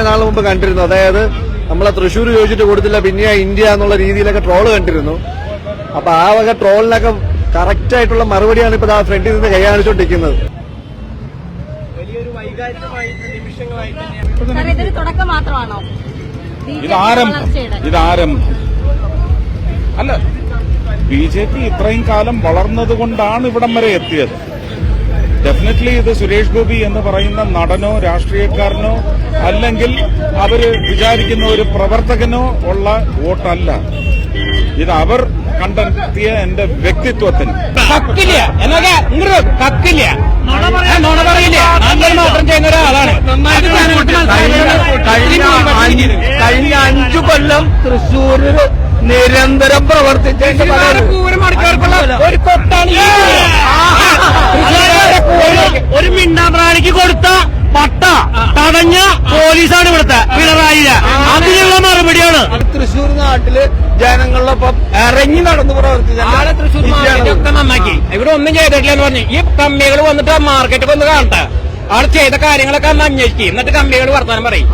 നാളെ മുമ്പ് കണ്ടിരുന്നു, അതായത് നമ്മളെ തൃശ്ശൂർ ചോദിച്ചിട്ട് കൊടുത്തില്ല പിന്നെ ഇന്ത്യ എന്നുള്ള രീതിയിലൊക്കെ ട്രോള് കണ്ടിരുന്നു. അപ്പൊ ആ വക ട്രോളിനൊക്കെ കറക്റ്റ് ആയിട്ടുള്ള മറുപടിയാണ് ഇപ്പൊ ആ ഫ്രണ്ടിൽ നിന്ന് കൈ കാണിച്ചുകൊണ്ടിരിക്കുന്നത്. ഇതാരംഭം അല്ല. BJP ഇത്രയും കാലം വളർന്നതുകൊണ്ടാണ് ഇവിടം വരെ എത്തിയത്. ഡെഫിനറ്റ്ലി ഇത് സുരേഷ് ഗോപി എന്ന് പറയുന്ന നടനോ രാഷ്ട്രീയക്കാരനോ അല്ലെങ്കിൽ അവര് വിചാരിക്കുന്ന ഒരു പ്രവർത്തകനോ ഉള്ള വോട്ടല്ല. ഇത് അവർ കണ്ടെത്തിയ എന്റെ വ്യക്തിത്വത്തിന് കഴിഞ്ഞ 5 കൊല്ലം തൃശ്ശൂരിൽ നിരന്തരം പ്രവർത്തിച്ച ഒരു മിണ്ടാപ്രാണിക്ക് കൊടുത്ത പട്ട തടഞ്ഞ പോലീസാണ് ഇവിടുത്തെ പിണറായിയെ. അതിനുള്ള മറുപടിയാണ്. തൃശ്ശൂർ നാട്ടില് ജനങ്ങളിലൊപ്പം ഇറങ്ങി നടന്നു പ്രവർത്തിച്ച തൃശ്ശൂർ മാർക്കറ്റൊക്കെ നന്നാക്കി. ഇവിടെ ഒന്നും ചെയ്തിട്ടില്ല എന്ന് പറഞ്ഞു. ഈ കമ്മികൾ വന്നിട്ട് മാർക്കറ്റൊക്കെ ഒന്ന് കാണട്ടെ. അവിടെ ചെയ്ത കാര്യങ്ങളൊക്കെ ഒന്ന് അന്വേഷിക്കും. എന്നിട്ട് കമ്മികൾ വർത്താനം പറയും.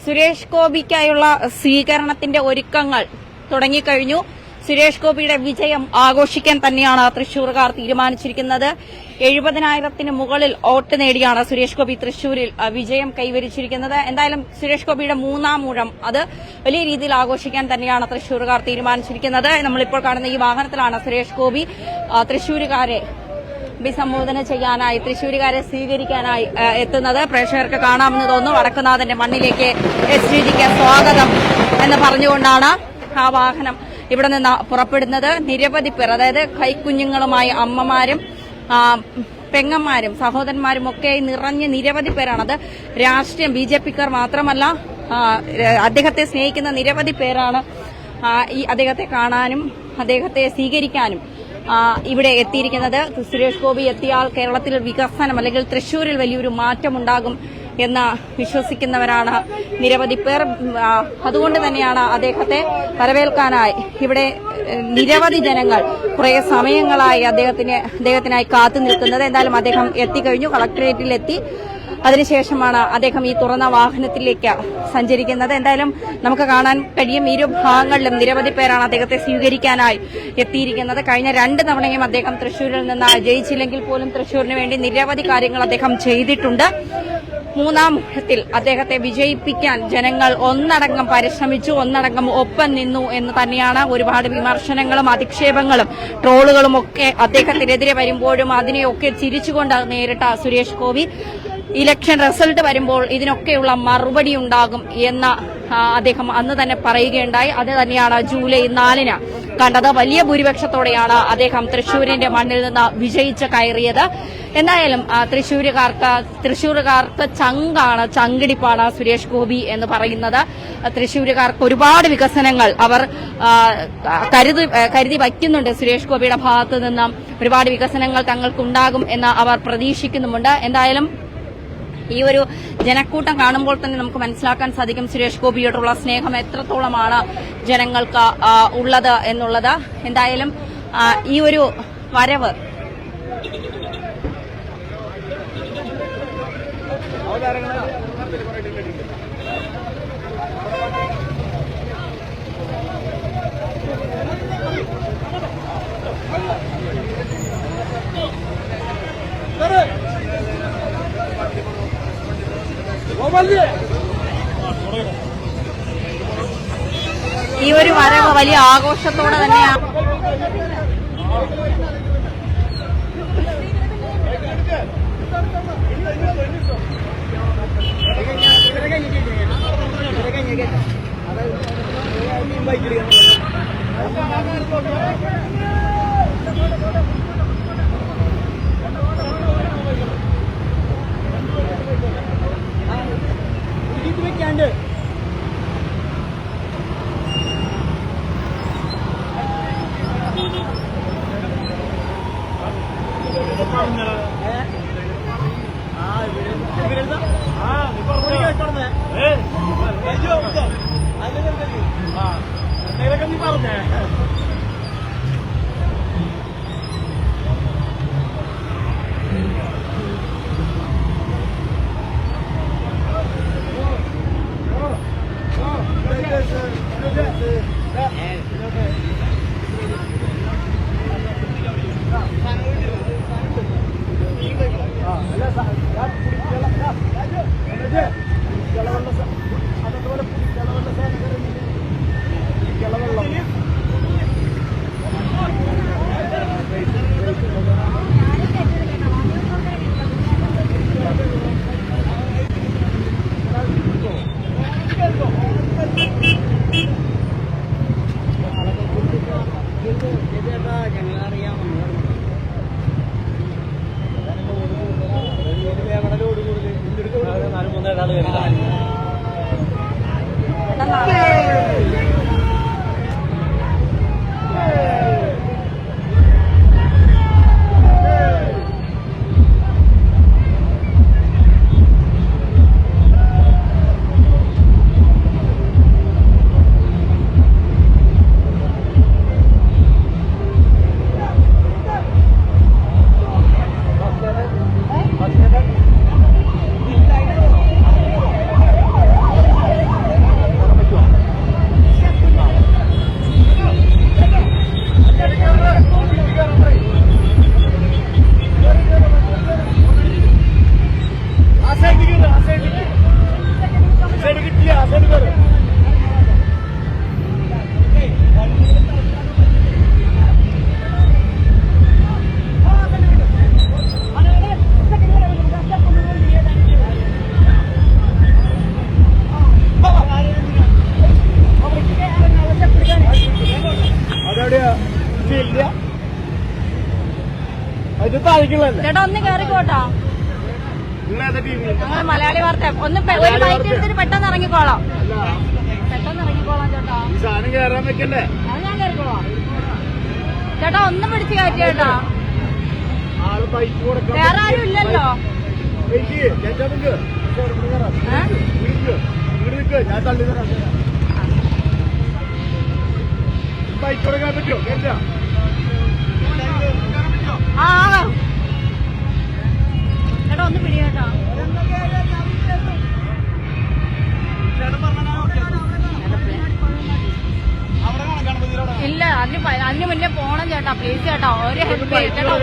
സുരേഷ് ഗോപിക്കായുള്ള സ്വീകരണത്തിന്റെ ഒരുക്കങ്ങൾ തുടങ്ങിക്കഴിഞ്ഞു. സുരേഷ് ഗോപിയുടെ വിജയം ആഘോഷിക്കാൻ തന്നെയാണ് തൃശൂർകാർ തീരുമാനിച്ചിരിക്കുന്നത്. 70,000-ന് മുകളിൽ വോട്ട് നേടിയാണ് സുരേഷ് ഗോപി തൃശൂരിൽ വിജയം കൈവരിച്ചിരിക്കുന്നത്. എന്തായാലും സുരേഷ് ഗോപിയുടെ 3ാം ഊഴം അത് വലിയ രീതിയിൽ ആഘോഷിക്കാൻ തന്നെയാണ് തൃശൂർകാർ തീരുമാനിച്ചിരിക്കുന്നത്. നമ്മളിപ്പോൾ കാണുന്ന ഈ വാഹനത്തിലാണ് സുരേഷ് ഗോപി തൃശൂരുകാരെ അഭിസംബോധന ചെയ്യാനായി, തൃശൂരുകാരെ സ്വീകരിക്കാനായി എത്തുന്നത്. പ്രേക്ഷകർക്ക് കാണാമെന്ന് തോന്നുന്നു. വടക്കുന്നാഥന്റെ മണ്ണിലേക്ക് SGDക്ക് സ്വാഗതം എന്ന് പറഞ്ഞുകൊണ്ടാണ് ആ വാഹനം ഇവിടെ നിന്ന് പുറപ്പെടുന്നത്. നിരവധി പേർ, അതായത് കൈക്കുഞ്ഞുങ്ങളുമായി അമ്മമാരും പെങ്ങന്മാരും സഹോദരന്മാരും ഒക്കെ നിറഞ്ഞ് നിരവധി പേരാണത്. രാഷ്ട്രീയം BJPക്കാർ മാത്രമല്ല, അദ്ദേഹത്തെ സ്നേഹിക്കുന്ന നിരവധി പേരാണ് ഈ അദ്ദേഹത്തെ കാണാനും അദ്ദേഹത്തെ സ്വീകരിക്കാനും ഇവിടെ എത്തിയിരിക്കുന്നത്. സുരേഷ് ഗോപി എത്തിയാൽ കേരളത്തിൽ വികസനം അല്ലെങ്കിൽ തൃശൂരിൽ വലിയൊരു മാറ്റമുണ്ടാകും എന്ന് വിശ്വസിക്കുന്നവരാണ് നിരവധി പേർ. അതുകൊണ്ട് തന്നെയാണ് അദ്ദേഹത്തെ വരവേൽക്കാനായി ഇവിടെ നിരവധി ജനങ്ങൾ കുറെ സമയങ്ങളായി അദ്ദേഹത്തിനായി കാത്തു നിൽക്കുന്നത്. എന്തായാലും അദ്ദേഹം എത്തിക്കഴിഞ്ഞു, കളക്ടറേറ്റിലെത്തി. അതിനുശേഷമാണ് അദ്ദേഹം ഈ തുറന്ന വാഹനത്തിലേക്ക് സഞ്ചരിക്കുന്നത്. എന്തായാലും നമുക്ക് കാണാൻ കഴിയും ഇരു ഭാഗങ്ങളിലും നിരവധി പേരാണ് അദ്ദേഹത്തെ സ്വീകരിക്കാനായി എത്തിയിരിക്കുന്നത്. കഴിഞ്ഞ 2 തവണയും അദ്ദേഹം തൃശൂരിൽ നിന്ന് ജയിച്ചില്ലെങ്കിൽ പോലും തൃശൂരിന് വേണ്ടി നിരവധി കാര്യങ്ങൾ അദ്ദേഹം ചെയ്തിട്ടുണ്ട്. 3ാം ഊഴത്തിൽ അദ്ദേഹത്തെ വിജയിപ്പിക്കാൻ ജനങ്ങൾ ഒന്നടങ്കം പരിശ്രമിച്ചു, ഒന്നടങ്കം ഒപ്പം നിന്നു എന്ന് തന്നെയാണ്. ഒരുപാട് വിമർശനങ്ങളും അധിക്ഷേപങ്ങളും ട്രോളുകളും ഒക്കെ അദ്ദേഹത്തിനെതിരെ വരുമ്പോഴും അതിനെയൊക്കെ ചിരിച്ചുകൊണ്ട് നേരിട്ട സുരേഷ് ഗോപി ഇലക്ഷൻ റിസൾട്ട് വരുമ്പോൾ ഇതിനൊക്കെയുള്ള മറുപടി ഉണ്ടാകും എന്ന് അദ്ദേഹം അന്ന് തന്നെ പറയുകയുണ്ടായി. അത് തന്നെയാണ് ജൂലൈ 4-ന് കണ്ടത്. വലിയ ഭൂരിപക്ഷത്തോടെയാണ് അദ്ദേഹം തൃശൂരിന്റെ മണ്ണിൽ നിന്ന് വിജയിച്ച് കയറിയത്. എന്തായാലും തൃശൂരുകാർക്ക് ചങ്കിടിപ്പാണ് സുരേഷ് ഗോപി എന്ന് പറയുന്നത്. തൃശൂരുകാർക്ക് ഒരുപാട് വികസനങ്ങൾ അവർ കരുതി വയ്ക്കുന്നുണ്ട്. സുരേഷ് ഗോപിയുടെ ഭാഗത്തു നിന്നും ഒരുപാട് വികസനങ്ങൾ തങ്ങൾക്കുണ്ടാകും എന്ന് അവർ പ്രതീക്ഷിക്കുന്നുമുണ്ട്. എന്തായാലും ഈ ഒരു ജനക്കൂട്ടം കാണുമ്പോൾ തന്നെ നമുക്ക് മനസ്സിലാക്കാൻ സാധിക്കും സുരേഷ് ഗോപിയോടുള്ള സ്നേഹം എത്രത്തോളമാണ് ജനങ്ങൾക്ക് ഉള്ളത് എന്നുള്ളത്. എന്തായാലും ഈ ഒരു വരവ് ഈ ഒരു വരവ് വലിയ ആഘോഷത്തോടെ തന്നെയാണ്. ചേട്ടാ ഒന്ന് കേറിക്കോട്ടോ. ഞങ്ങൾ മലയാളി വാർത്ത ഒന്ന് ഒരു ബൈറ്റ് എടുത്തിട്ട് പെട്ടെന്ന് ഇറങ്ങിക്കോളാം. പെട്ടെന്ന് ഇറങ്ങിക്കോളാം ചേട്ടാ. അത് ഞാൻ കേറിക്കോളാം ചേട്ടാ. ഒന്നും പിടിച്ച് കയറ്റി ചേട്ടാ. വേറെ ആരും ഇല്ലല്ലോ. ആ ചേട്ടാ ഒന്ന് പിടി കേട്ടോ. ഇല്ല അതിന് മുന്നേ പോണം ചേട്ടാ. പ്ലീസ് ചേട്ടാ ഒരു ഹെൽപ്പ് ചേട്ടാ.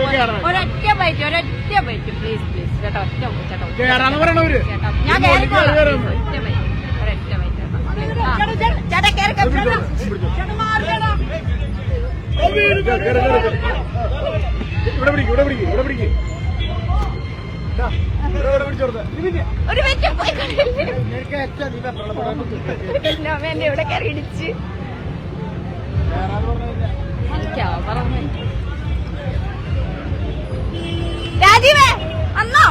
ഒരൊറ്റ ബൈറ്റ് പ്ലീസ് ചേട്ടാ. ഒറ്റ ചേട്ടാ ഞാൻ കേറിക്കോളാം. ഒറ്റ ബൈറ്റ് ചേട്ടാ കേറി. ഒരു മിനിറ്റ് എന്നെ ഇവിടെ കയറി ഇടിച്ച് രാജീവേ അന്നോ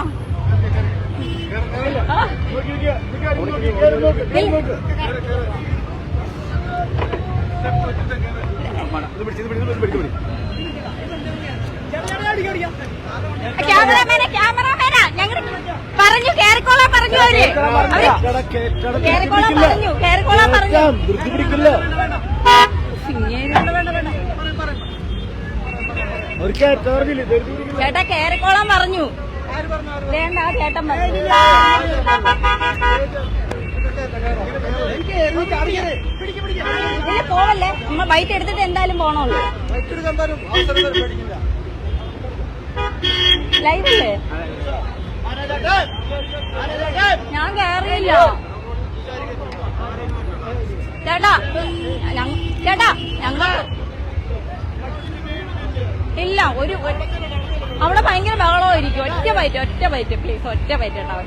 ക്യാമറമാനാ ഞങ്ങൾ പറഞ്ഞു കേറിക്കോളാൻ പറഞ്ഞു. അവര് കേറിക്കോളാൻ പറഞ്ഞു. ചേട്ടാ കേറിക്കോളാൻ പറഞ്ഞു. വേണ്ട ആ ചേട്ടൻ പോവല്ലേ. നമ്മ ബൈറ്റ് എടുത്തിട്ട് എന്തായാലും പോണോളൂ. ലൈവില്ലേ ഞാൻ കേറിയില്ല ചേട്ടാ. ചേട്ടാ ഞങ്ങൾ ഇല്ല. ഒരു അവിടെ ഭയങ്കര ബഹളമായിരിക്കും. ഒറ്റ ബൈറ്റ് പ്ലീസ്. ഒറ്റ ബൈറ്റ് ഉണ്ടാവും.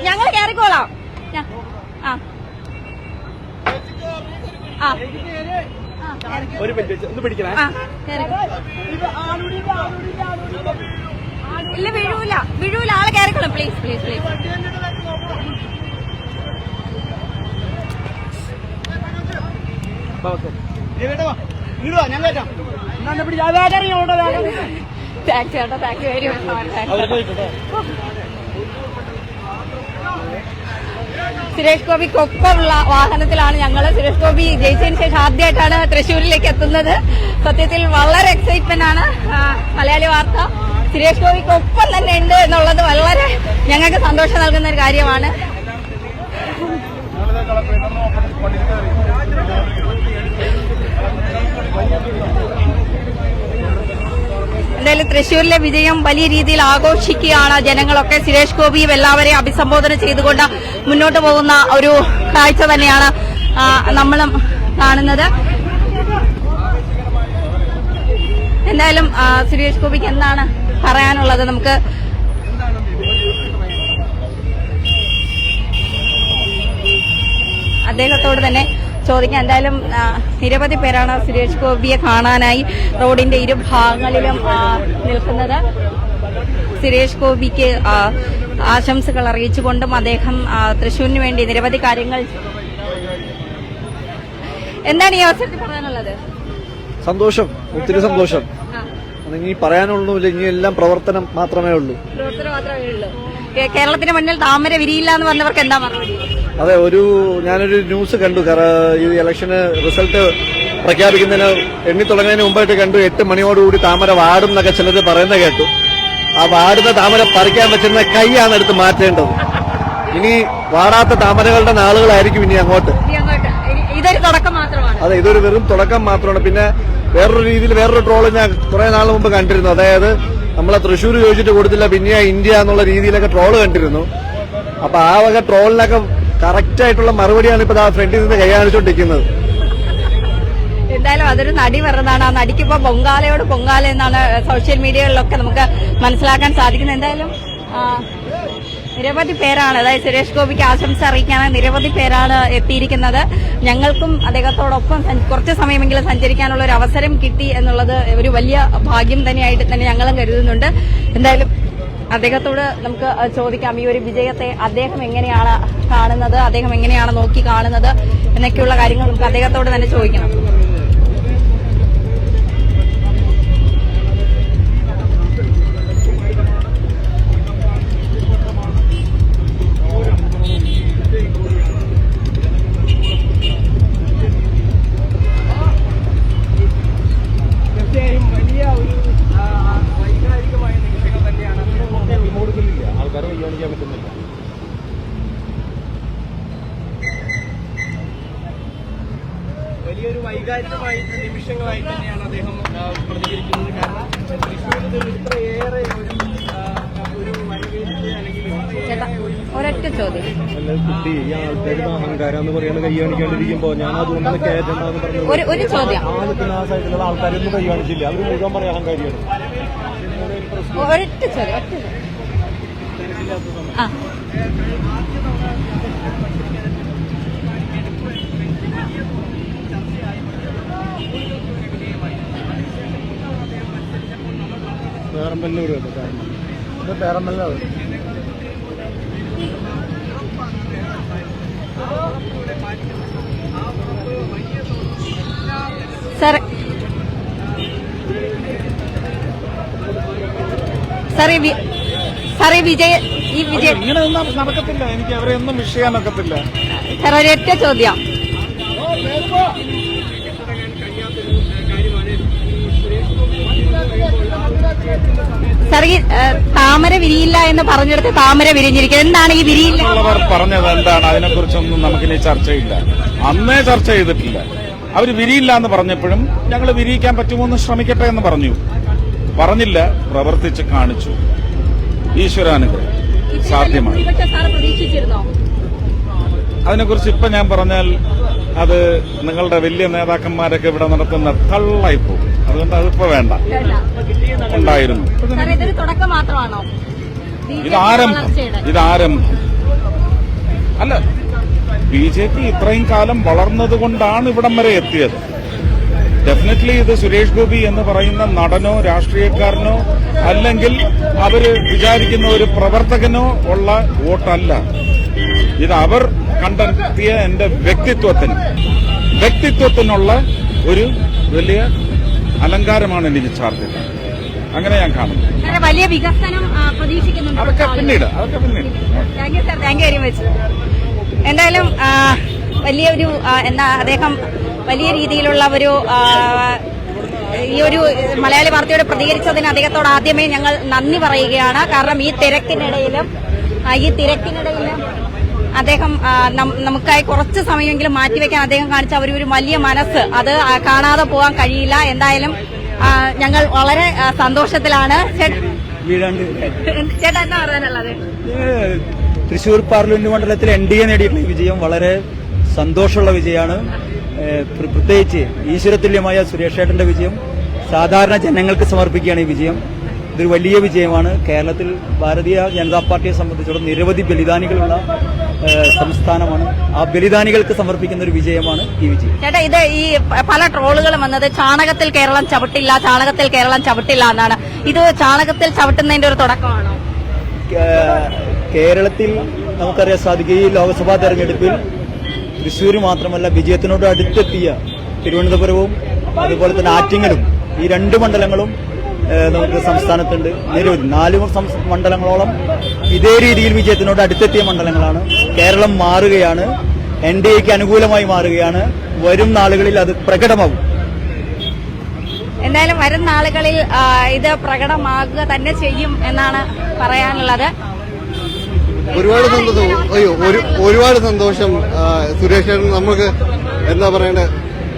ഞങ്ങൾ കേറിക്കോളാം. ഒരു മിനിറ്റ് ഒന്ന് പിടിക്കണേ. ഇല്ല വീഴൂല ആളെ കേറിക്കോളാം. പ്ലീസ്. സുരേഷ് ഗോപിക്കൊപ്പമുള്ള വാഹനത്തിലാണ് ഞങ്ങൾ. സുരേഷ് ഗോപി ജയിച്ചതിന് ശേഷം ആദ്യമായിട്ടാണ് തൃശ്ശൂരിലേക്ക് എത്തുന്നത്. സത്യത്തിൽ വളരെ എക്സൈറ്റ്മെന്റ് ആണ്. മലയാളി വാർത്ത സുരേഷ് ഗോപിക്കൊപ്പം തന്നെ ഉണ്ട് എന്നുള്ളത് വളരെ ഞങ്ങൾക്ക് സന്തോഷം നൽകുന്ന ഒരു കാര്യമാണ്. എന്തായാലും തൃശ്ശൂരിലെ വിജയം വലിയ രീതിയിൽ ആഘോഷിക്കുകയാണ് ജനങ്ങളൊക്കെ. സുരേഷ് ഗോപിയും എല്ലാവരെയും അഭിസംബോധന ചെയ്തുകൊണ്ട് മുന്നോട്ട് പോകുന്ന ഒരു കാഴ്ച തന്നെയാണ് നമ്മളും കാണുന്നത്. എന്തായാലും സുരേഷ് ഗോപിക്ക് എന്താണ് പറയാനുള്ളത് നമുക്ക് അദ്ദേഹത്തോട് തന്നെ ചോദിക്കാം. എന്തായാലും നിരവധി പേരാണ് സുരേഷ് ഗോപിയെ കാണാനായി റോഡിന്റെ ഇരുഭാഗങ്ങളിലും നിൽക്കുന്നത്. സുരേഷ് ഗോപിക്ക് ആശംസകൾ അറിയിച്ചുകൊണ്ടും അദ്ദേഹം തൃശ്ശൂരിന് വേണ്ടി നിരവധി കാര്യങ്ങൾ. എന്താണ് ഈ അവസരത്തിൽ പറയാനുള്ളത്? സന്തോഷം, ഒത്തിരി സന്തോഷം. ഇനി പറയാനൊന്നുമില്ല. ഇനി എല്ലാം പ്രവർത്തനം മാത്രമേ ഉള്ളൂ. കേരളത്തിന് മുന്നിൽ താമര വിരിയില്ല എന്ന് പറഞ്ഞവർക്ക് എന്താ മറുപടി? അതെ, ഞാനൊരു ന്യൂസ് കണ്ടു. ഈ ഇലക്ഷന് റിസൾട്ട് പ്രഖ്യാപിക്കുന്നതിന് തുടങ്ങുന്നതിന് മുമ്പായിട്ട് കണ്ടു 8 മണിയോടുകൂടി താമര വാടും എന്നൊക്കെ ചിലർ പറയുന്നത് കേട്ടു. ആ വാടുന്ന താമര പറിക്കാൻ പറ്റുന്ന കൈയാണ് എടുത്ത് മാറ്റേണ്ടത്. ഇനി വാടാത്ത താമരകളുടെ നാളുകളായിരിക്കും ഇനി അങ്ങോട്ട്. ഇതൊരു തുടക്കം മാത്രമാണ്. അതെ, ഇതൊരു വെറും തുടക്കം മാത്രമാണ്. പിന്നെ വേറൊരു രീതിയിൽ വേറൊരു ട്രോള് ഞാൻ കുറെ നാൾ മുമ്പ് കണ്ടിരുന്നു. അതായത് നമ്മളെ തൃശ്ശൂർ ചോദിച്ചിട്ട് കൊടുത്തില്ല പിന്നെ ഇന്ത്യ എന്നുള്ള രീതിയിലൊക്കെ ട്രോള് കണ്ടിരുന്നു. അപ്പൊ ആ വക ട്രോളിനൊക്കെ കറക്റ്റ് ആയിട്ടുള്ള മറുപടിയാണ് ഇപ്പൊ ഫ്രണ്ടിൽ നിന്ന് കൈകാണിച്ചുകൊണ്ടിരിക്കുന്നത്. എന്തായാലും അതൊരു നടി പറഞ്ഞതാണ്. ആ നടിക്കിപ്പോ പൊങ്കാലയോട് പൊങ്കാല എന്നാണ് സോഷ്യൽ മീഡിയകളിലൊക്കെ നമുക്ക് മനസ്സിലാക്കാൻ സാധിക്കുന്നത്. എന്തായാലും നിരവധി പേരാണ്, അതായത് സുരേഷ് ഗോപിക്ക് ആശംസ അറിയിക്കാനായി നിരവധി പേരാണ് എത്തിയിരിക്കുന്നത്. ഞങ്ങൾക്കും അദ്ദേഹത്തോടൊപ്പം കുറച്ച് സമയമെങ്കിലും സഞ്ചരിക്കാനുള്ള ഒരു അവസരം കിട്ടി എന്നുള്ളത് ഒരു വലിയ ഭാഗ്യം തന്നെയായിട്ട് തന്നെ ഞങ്ങളും കരുതുന്നുണ്ട്. എന്തായാലും അദ്ദേഹത്തോട് നമുക്ക് ചോദിക്കാം, ഈ ഒരു വിജയത്തെ അദ്ദേഹം എങ്ങനെയാണ് കാണുന്നത്, അദ്ദേഹം എങ്ങനെയാണ് നോക്കി കാണുന്നത് എന്നൊക്കെയുള്ള കാര്യങ്ങൾ നമുക്ക് അദ്ദേഹത്തോട് തന്നെ ചോദിക്കണം. വലിയൊരു വൈകാരികമായ നിമിഷങ്ങളായി തന്നെയാണ് അദ്ദേഹം പ്രതികരിക്കുന്നത്. കാരണം തൃശ്ശൂരിൽ ഇത്രയേറെ ഒരു വരവേൽപ്പ് അല്ലെങ്കിൽ ഒരൊറ്റ ചോദ്യം, കുട്ടി ഈ ആൾക്കാരുടെ അഹങ്കാരം എന്ന് പറയുന്നത് കൈ കാണിക്കാണ്ടിരിക്കുമ്പോ ഞാൻ അതുകൊണ്ടാണ് കയറ്റണ്ടെന്ന് പറഞ്ഞത്. ഒരു ചോദ്യം, ആ സൈഡിലുള്ള ആൾക്കാരൊന്നും കൈ കാണിച്ചില്ല, അവർ മുഴുവൻ പറയാൻ അഹങ്കാരിയാണ്. ഒരൊറ്റ ചോദ്യം. പേരമ്പല്ലൂർ പേരമ്പല്ലൂർ ഈ വിജയ ഇങ്ങനെ നടക്കത്തില്ല, എനിക്ക് അവരെ ഒന്നും വിഷയാനൊക്കത്തില്ല. സാർ ഒരൊറ്റ ചോദ്യം, സാർ ഈ താമര വിരിയില്ല എന്ന് പറഞ്ഞെടുത്ത് താമര വിരിഞ്ഞിരിക്കുന്നത് എന്താണ് ഈ വിരിയില്ല? പറഞ്ഞത് എന്താണ്, അതിനെക്കുറിച്ചൊന്നും നമുക്കിനി ചർച്ചയില്ല. അന്നേ ചർച്ച ചെയ്തിട്ടില്ല. അവർ വിരിയില്ല എന്ന് പറഞ്ഞപ്പോഴും ഞങ്ങൾ വിരിയിക്കാൻ പറ്റുമോ എന്ന് ശ്രമിക്കട്ടെ എന്ന് പറഞ്ഞില്ല, പ്രവർത്തിച്ച് കാണിച്ചു. ഈശ്വരാനുഗ്രഹം സാധ്യമാണ്. അതിനെക്കുറിച്ച് ഇപ്പൊ ഞാൻ പറഞ്ഞാൽ അത് നിങ്ങളുടെ വലിയ നേതാക്കന്മാരൊക്കെ ഇവിടെ നടത്തുന്ന തള്ളായി പോകും. അതുകൊണ്ട് അതിപ്പോ വേണ്ട. ഉണ്ടായിരുന്നു. ഇതാരംഭം അല്ല, BJP ഇത്രയും കാലം വളർന്നതുകൊണ്ടാണ് ഇവിടം വരെ എത്തിയത്. ഡെഫിനറ്റ്ലി ഇത് സുരേഷ് ഗോപി എന്ന് പറയുന്ന നടനോ രാഷ്ട്രീയക്കാരനോ അല്ലെങ്കിൽ അവര് വിചാരിക്കുന്ന ഒരു പ്രവർത്തകനോ ഉള്ള വോട്ടല്ല. ഇത് അവർ കണ്ടെത്തിയ എന്റെ വ്യക്തിത്വത്തിനുള്ള ഒരു വലിയ അലങ്കാരമാണ് എനിക്ക് ചാർത്തില്ല. അങ്ങനെ ഞാൻ കാണുന്നു. വലിയ വികസനം പ്രതീക്ഷിക്കുന്നുണ്ട്. അതൊക്കെ പിന്നീട്. Thank you sir, thank you very much. എന്തായാലും വലിയൊരു അദ്ദേഹം വലിയ രീതിയിലുള്ള ഈ ഒരു മലയാളി വാർത്തയോട് പ്രതികരിച്ചതിന് അദ്ദേഹത്തോട് ആദ്യമേ ഞങ്ങൾ നന്ദി പറയുകയാണ്. കാരണം ഈ തിരക്കിനിടയിലും അദ്ദേഹം നമുക്കായി കുറച്ച് സമയമെങ്കിലും മാറ്റിവെക്കാൻ അദ്ദേഹം കാണിച്ച ഒരു വലിയ മനസ്സ്, അത് കാണാതെ പോകാൻ കഴിയില്ല. എന്തായാലും ഞങ്ങൾ വളരെ സന്തോഷത്തിലാണ്. ചേട്ടാ എന്താ പറയാനുള്ളത്? തൃശൂർ പാർലമെന്റ് മണ്ഡലത്തിൽ NDA നേടിയിട്ടുള്ള ഈ വിജയം വളരെ സന്തോഷമുള്ള വിജയമാണ്. പ്രത്യേകിച്ച് ഈശ്വരതുല്യമായ സുരേഷ് ഏട്ടന്റെ വിജയം സാധാരണ ജനങ്ങൾക്ക് സമർപ്പിക്കുകയാണ്. ഈ വിജയം ഇതൊരു വലിയ വിജയമാണ്. കേരളത്തിൽ ഭാരതീയ ജനതാ പാർട്ടിയെ സംബന്ധിച്ചിടത്തോളം നിരവധി ബലിദാനികളുള്ള സംസ്ഥാനമാണ്. ആ ബലിദാനികൾക്ക് സമർപ്പിക്കുന്ന ഒരു വിജയമാണ് ഈ വിജയം. ചേട്ടാ, ഇത് ഈ പല ട്രോളുകളും വന്നത് ചാണകത്തിൽ കേരളം ചവിട്ടില്ല എന്നാണ്. ഇത് ചാണകത്തിൽ ചവിട്ടുന്നതിന്റെ ഒരു തുടക്കമാണോ? കേരളത്തിൽ നമുക്കറിയാൻ സാധിക്കും, ഈ ലോക്സഭാ തെരഞ്ഞെടുപ്പിൽ തൃശ്ശൂർ മാത്രമല്ല വിജയത്തിനോട് അടുത്തെത്തിയ തിരുവനന്തപുരവും അതുപോലെ തന്നെ ആറ്റിങ്ങലും, ഈ രണ്ട് മണ്ഡലങ്ങളും നമുക്ക് സംസ്ഥാനത്തുണ്ട്. നിരവധി 4 മണ്ഡലങ്ങളോളം ഇതേ രീതിയിൽ വിജയത്തിനോട് അടുത്തെത്തിയ മണ്ഡലങ്ങളാണ്. കേരളം മാറുകയാണ്, NDAക്ക് അനുകൂലമായി മാറുകയാണ്. വരും നാളുകളിൽ അത് പ്രകടമാകും. എന്തായാലും വരും നാളുകളിൽ ഇത് പ്രകടമാകുക തന്നെ ചെയ്യും എന്നാണ് പറയാനുള്ളത്. ഒരുപാട് സന്തോഷം സുരേഷ്. നമുക്ക് എന്താ പറയണ്ടേ,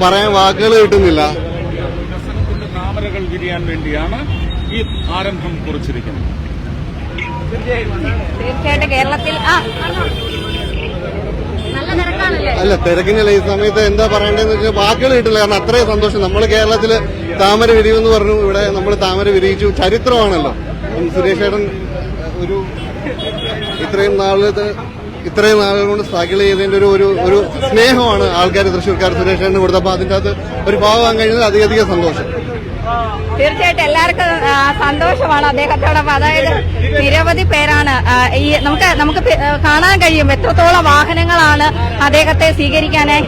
പറയാൻ വാക്കുകൾ കിട്ടുന്നില്ല. താമരകൾ വിരിയാൻ വേണ്ടിയാണ് ഈ ആരംഭം കുറിച്ചിരിക്കുന്നത്. തീർച്ചയായിട്ടും കേരളത്തിൽ നല്ല തിരക്കാണല്ലേ? അല്ല, തിരക്കിനല്ല. ഈ സമയത്ത് എന്താ പറയണ്ടെന്ന് വെച്ചാൽ വാക്കുകൾ കിട്ടില്ല. കാരണം അത്രയും സന്തോഷം. നമ്മൾ കേരളത്തില് താമര വിരിയുമെന്ന് പറഞ്ഞു, ഇവിടെ നമ്മൾ താമര വിരിയിച്ചു. ചരിത്രമാണല്ലോ. സുരേഷ് ഏട്ടൻ ഒരു ഇത്രയും നാളുകൾ കൊണ്ട് സ്ട്രഗിൾ ചെയ്തതിന്റെ ഒരു സ്നേഹമാണ് ആൾക്കാർ തൃശ്ശൂർക്കാർ സുരേഷേട്ടന് കൊടുത്തപ്പോൾ അതിൻ്റെ അകത്ത് ഒരു ഭാഗമാകാൻ കഴിഞ്ഞത് അധികം സന്തോഷം. തീർച്ചയായിട്ടും എല്ലാവർക്കും സന്തോഷമാണ് അദ്ദേഹത്തോടൊപ്പം. അതായത് നിരവധി പേരാണ് ഈ നമുക്ക് കാണാൻ കഴിയും എത്രത്തോളം വാഹനങ്ങളാണ് അദ്ദേഹത്തെ സ്വീകരിക്കാനായി.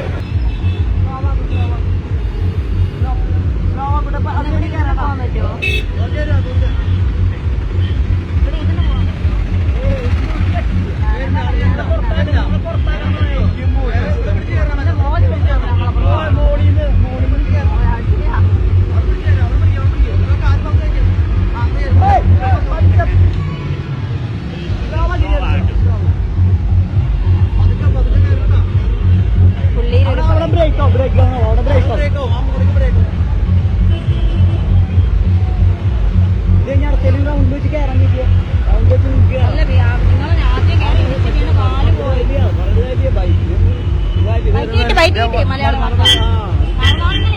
മലയാള വാർത്ത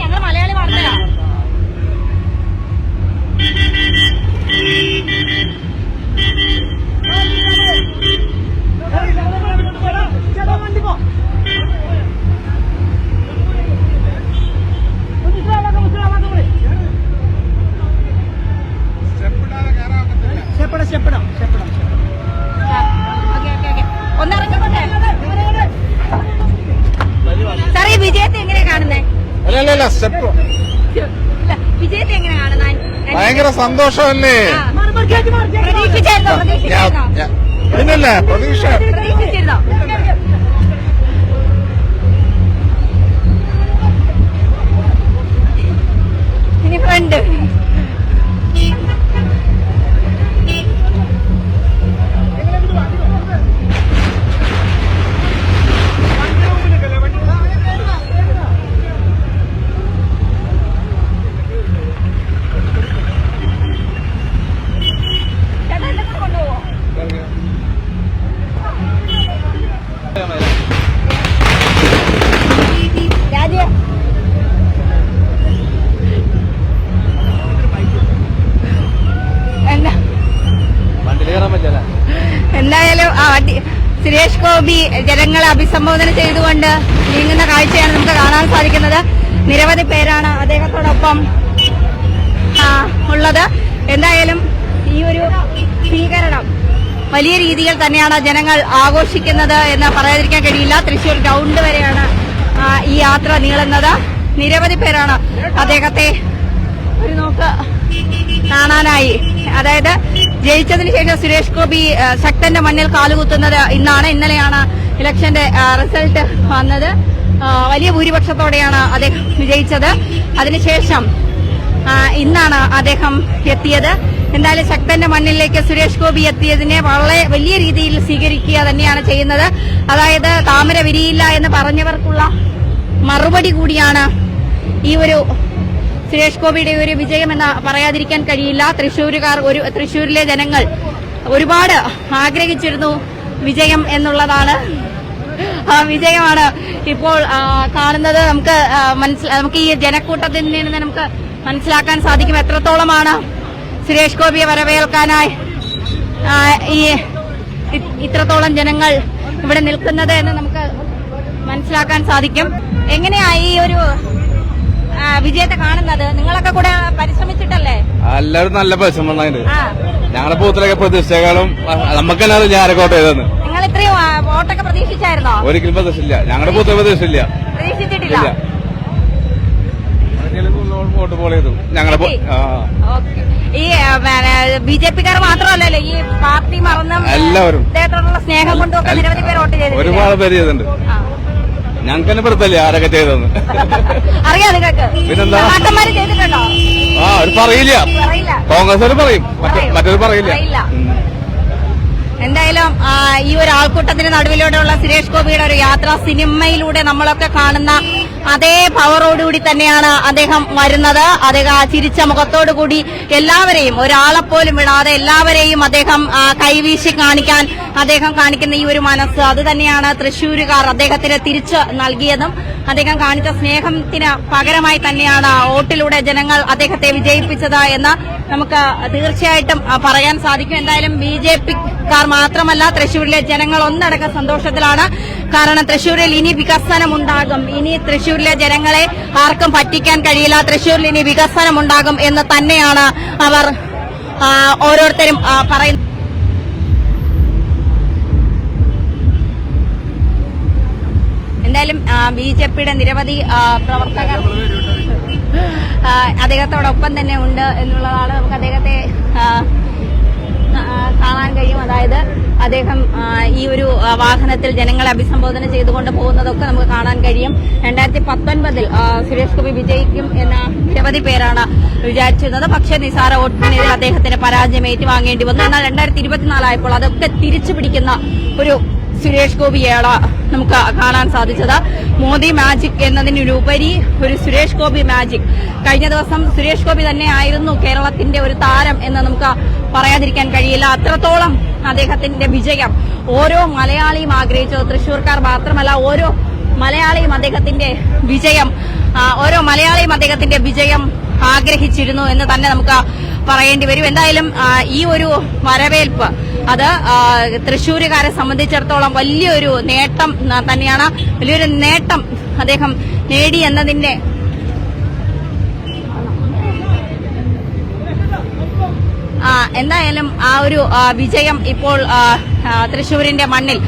ഞങ്ങൾ മലയാളി വാർത്തയാ. ഒന്നിറങ്ങട്ടെ സാർ, ഈ വിജയത്തെ എങ്ങനെയാ കാണുന്നേ? വിജയത്തെ എങ്ങനെ കാണുന്ന? ഭയങ്കര സന്തോഷമല്ലേ? പ്രതീക്ഷിച്ചിരുന്നോ? പിന്നല്ലേ പ്രതീക്ഷിച്ചിരുന്നോ? ഇനി ഫ്രണ്ട് എന്തായാലും സുരേഷ് ഗോപി ജനങ്ങളെ അഭിസംബോധന ചെയ്തുകൊണ്ട് നീങ്ങുന്ന കാഴ്ചയാണ് നമുക്ക് കാണാൻ സാധിക്കുന്നത്. നിരവധി പേരാണ് അദ്ദേഹത്തോടൊപ്പം ഉള്ളത്. എന്തായാലും ഈ ഒരു സ്വീകരണം വലിയ രീതിയിൽ തന്നെയാണ് ജനങ്ങൾ ആഘോഷിക്കുന്നത് എന്ന് പറയാതിരിക്കാൻ കഴിയില്ല. തൃശൂർ ഗ്രൗണ്ട് വരെയാണ് ഈ യാത്ര നീളുന്നത്. നിരവധി പേരാണ് അദ്ദേഹത്തെ ഒരു നോക്ക് കാണാനായി. അതായത് ജയിച്ചതിന് ശേഷം സുരേഷ് ഗോപി ശക്തന്റെ മണ്ണിൽ കാലുകുത്തുന്നത് ഇന്നാണ്. ഇന്നലെയാണ് ഇലക്ഷന്റെ റിസൾട്ട് വന്നത്. വലിയ ഭൂരിപക്ഷത്തോടെയാണ് അദ്ദേഹം വിജയിച്ചത്. അതിനുശേഷം ഇന്നാണ് അദ്ദേഹം എത്തിയത്. എന്തായാലും ശക്തന്റെ മണ്ണിലേക്ക് സുരേഷ് ഗോപി എത്തിയതിനെ വളരെ വലിയ രീതിയിൽ സ്വീകരിക്കുക തന്നെയാണ് ചെയ്യുന്നത്. അതായത് താമര വിരിയില്ല എന്ന് പറഞ്ഞവർക്കുള്ള മറുപടി കൂടിയാണ് ഈ ഒരു സുരേഷ് ഗോപിയുടെ ഒരു വിജയമെന്ന് പറയാതിരിക്കാൻ കഴിയില്ല. തൃശ്ശൂരിലെ ജനങ്ങൾ ഒരുപാട് ആഗ്രഹിച്ചിരുന്നു വിജയം എന്നുള്ളതാണ്. വിജയമാണ് ഇപ്പോൾ കാണുന്നത്. നമുക്ക് ഈ ജനക്കൂട്ടത്തിൽ നിന്ന് നമുക്ക് മനസ്സിലാക്കാൻ സാധിക്കും എത്രത്തോളമാണ് സുരേഷ് ഗോപിയെ വരവേൽക്കാനായി ഇത്രത്തോളം ജനങ്ങൾ ഇവിടെ നിൽക്കുന്നത് എന്ന് നമുക്ക് മനസ്സിലാക്കാൻ സാധിക്കും. എങ്ങനെയാ ഈ ഒരു വിജയത്തെ കാണുന്നത്? നിങ്ങളൊക്കെ കൂടെ പരിശ്രമിച്ചിട്ടല്ലേ? എല്ലാവരും നല്ല പരിശ്രമം. ഞങ്ങളുടെ ബൂത്തിലൊക്കെ പ്രതീക്ഷകളും നമുക്കെല്ലാം ഞാനൊക്കെ ചെയ്തെന്ന്. നിങ്ങൾ ഇത്രയും വോട്ടൊക്കെ പ്രതീക്ഷിച്ചായിരുന്നോ? ഒരിക്കലും പ്രതീക്ഷിച്ചില്ല. ഞങ്ങളുടെ ബൂത്തിൽ പ്രതീക്ഷിച്ചില്ല. പ്രതീക്ഷിച്ചിട്ടില്ല. വോട്ട് പോൾ ചെയ്തു ഞങ്ങളുടെ. ഈ ബിജെപിക്കാർ മാത്രമല്ലല്ലോ, ഈ പാർട്ടി മറന്നും എല്ലാവരും അദ്ദേഹത്തോടുള്ള സ്നേഹം കൊണ്ടും നിരവധി പേര് വോട്ട് ചെയ്തു. ഒരുപാട് പേര് ചെയ്തിട്ടുണ്ട്. ഞങ്ങൾക്ക് തന്നെ പെടുത്തല്ലേ ആരൊക്കെ ചെയ്തെന്ന് അറിയാം നിങ്ങൾക്ക്. പിന്നെന്താ ചെയ്തിട്ടുണ്ടോ? അവർ പറയില്ല. കോൺഗ്രസ് പറയും, മറ്റൊരു പറയില്ല. എന്തായാലും ഈ ഒരു ആൾക്കൂട്ടത്തിന് നടുവിലൂടെയുള്ള സുരേഷ് ഗോപിയുടെ ഒരു യാത്ര സിനിമയിലൂടെ നമ്മളൊക്കെ കാണുന്ന അതേ പവറോടുകൂടി തന്നെയാണ് അദ്ദേഹം വരുന്നത്. അദ്ദേഹം ചിരിച്ച മുഖത്തോടുകൂടി എല്ലാവരെയും ഒരാളെപ്പോലും വിടാതെ എല്ലാവരെയും അദ്ദേഹം കൈവീശി കാണിക്കാൻ അദ്ദേഹം കാണിക്കുന്ന ഈ ഒരു മനസ്സ്, അത് തന്നെയാണ് തൃശ്ശൂരുകാർ അദ്ദേഹത്തിന് തിരിച്ചു നൽകിയതും. അദ്ദേഹം കാണിച്ച സ്നേഹത്തിന് പകരമായി തന്നെയാണ് വോട്ടിലൂടെ ജനങ്ങൾ അദ്ദേഹത്തെ വിജയിപ്പിച്ചത് എന്ന് നമുക്ക് തീർച്ചയായിട്ടും പറയാൻ സാധിക്കും. എന്തായാലും ബിജെപിക്കാർ മാത്രമല്ല, തൃശൂരിലെ ജനങ്ങൾ ഒന്നടങ്കം സന്തോഷത്തിലാണ്. കാരണം തൃശൂരിൽ ഇനി വികസനം ഉണ്ടാകും. ഇനി തൃശൂരിലെ ജനങ്ങളെ ആർക്കും പറ്റിക്കാൻ കഴിയില്ല. തൃശൂരിൽ ഇനി വികസനം ഉണ്ടാകും എന്ന് തന്നെയാണ് അവർ ഓരോരുത്തരും പറയുന്നത്. എന്തായാലും ബിജെപിയുടെ നിരവധി പ്രവർത്തകർ അദ്ദേഹത്തോടൊപ്പം തന്നെ ഉണ്ട് എന്നുള്ളതാണ്. നമുക്ക് അദ്ദേഹത്തെ കാണാൻ കഴിയും. അതായത് അദ്ദേഹം ഈ ഒരു വാഹനത്തിൽ ജനങ്ങളെ അഭിസംബോധന ചെയ്തുകൊണ്ട് പോകുന്നതൊക്കെ നമുക്ക് കാണാൻ കഴിയും. 2019 സുരേഷ് ഗോപി വിജയിക്കും എന്ന നിരവധി പേരാണ് വിചാരിച്ചിരുന്നത്. പക്ഷേ നിസാര വോട്ടിനെതിരെ അദ്ദേഹത്തിന് പരാജയം ഏറ്റുവാങ്ങേണ്ടി വന്നു. എന്നാൽ 2024 ആയപ്പോൾ അതൊക്കെ തിരിച്ചു പിടിക്കുന്ന ഒരു സുരേഷ് ഗോപിയാണ് നമുക്ക് കാണാൻ സാധിച്ചത്. മോദി മാജിക് എന്നതിനുപരി ഒരു സുരേഷ് ഗോപി മാജിക്. കഴിഞ്ഞ ദിവസം സുരേഷ് ഗോപി തന്നെ ആയിരുന്നു കേരളത്തിന്റെ ഒരു താരം എന്ന് നമുക്ക് പറയാതിരിക്കാൻ കഴിയില്ല. അത്രത്തോളം അദ്ദേഹത്തിന്റെ വിജയം ഓരോ മലയാളിയും ആഗ്രഹിച്ചത്. തൃശൂർക്കാർ മാത്രമല്ല, ഓരോ മലയാളിയും അദ്ദേഹത്തിന്റെ വിജയം ആഗ്രഹിച്ചിരുന്നു എന്ന് തന്നെ നമുക്ക് പറയേണ്ടി വരും. എന്തായാലും ഈ ഒരു വരവേൽപ്പ് അത് തൃശ്ശൂരുകാരെ സംബന്ധിച്ചിടത്തോളം വലിയൊരു നേട്ടം തന്നെയാണ്. വലിയൊരു നേട്ടം അദ്ദേഹം നേടി എന്നതിന്റെ എന്തായാലും ആ ഒരു വിജയം ഇപ്പോൾ തൃശൂരിന്റെ മണ്ണിൽ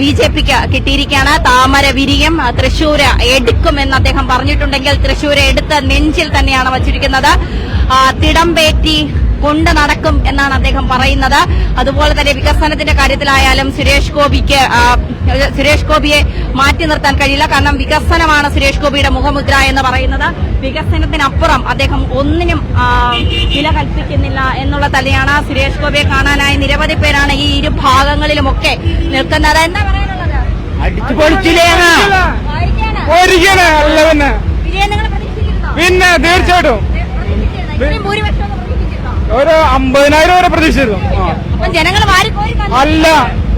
ബിജെപിക്ക് കിട്ടിയിരിക്കുകയാണ്. താമര വിരിയും, തൃശൂര് എടുക്കുമെന്ന് അദ്ദേഹം പറഞ്ഞിട്ടുണ്ടെങ്കിൽ തൃശൂര് എടുത്ത് നെഞ്ചിൽ തന്നെയാണ് വച്ചിരിക്കുന്നത്. തിടമ്പേറ്റി കൊണ്ട് നടക്കും എന്നാണ് അദ്ദേഹം പറയുന്നത്. അതുപോലെ തന്നെ വികസനത്തിന്റെ കാര്യത്തിലായാലും സുരേഷ് ഗോപിയെ മാറ്റി നിർത്താൻ കഴിയില്ല. കാരണം വികസനമാണ് സുരേഷ് ഗോപിയുടെ മുഖമുദ്ര എന്ന് പറയുന്നത്. വികസനത്തിനപ്പുറം അദ്ദേഹം ഒന്നിനും വില കൽപ്പിക്കുന്നില്ല എന്നുള്ള തന്നെയാണ്. സുരേഷ് ഗോപിയെ കാണാനായി നിരവധി പേരാണ് ഈ ഇരു ഭാഗങ്ങളിലുമൊക്കെ നിൽക്കുന്നത്. എന്താ പറയാനുള്ളത്? അടിച്ചു പൊളിച്ചില്ലേ വിജയം നിങ്ങൾ പ്രതീക്ഷിച്ചിരുന്നോ? പിന്നെ തീർച്ചയായിട്ടും ഭൂരിപക്ഷം ഒരു 50,000 വരെ പ്രതീക്ഷിച്ചിരുന്നു. അപ്പം ജനങ്ങൾ വാരിക്കോരി അല്ല,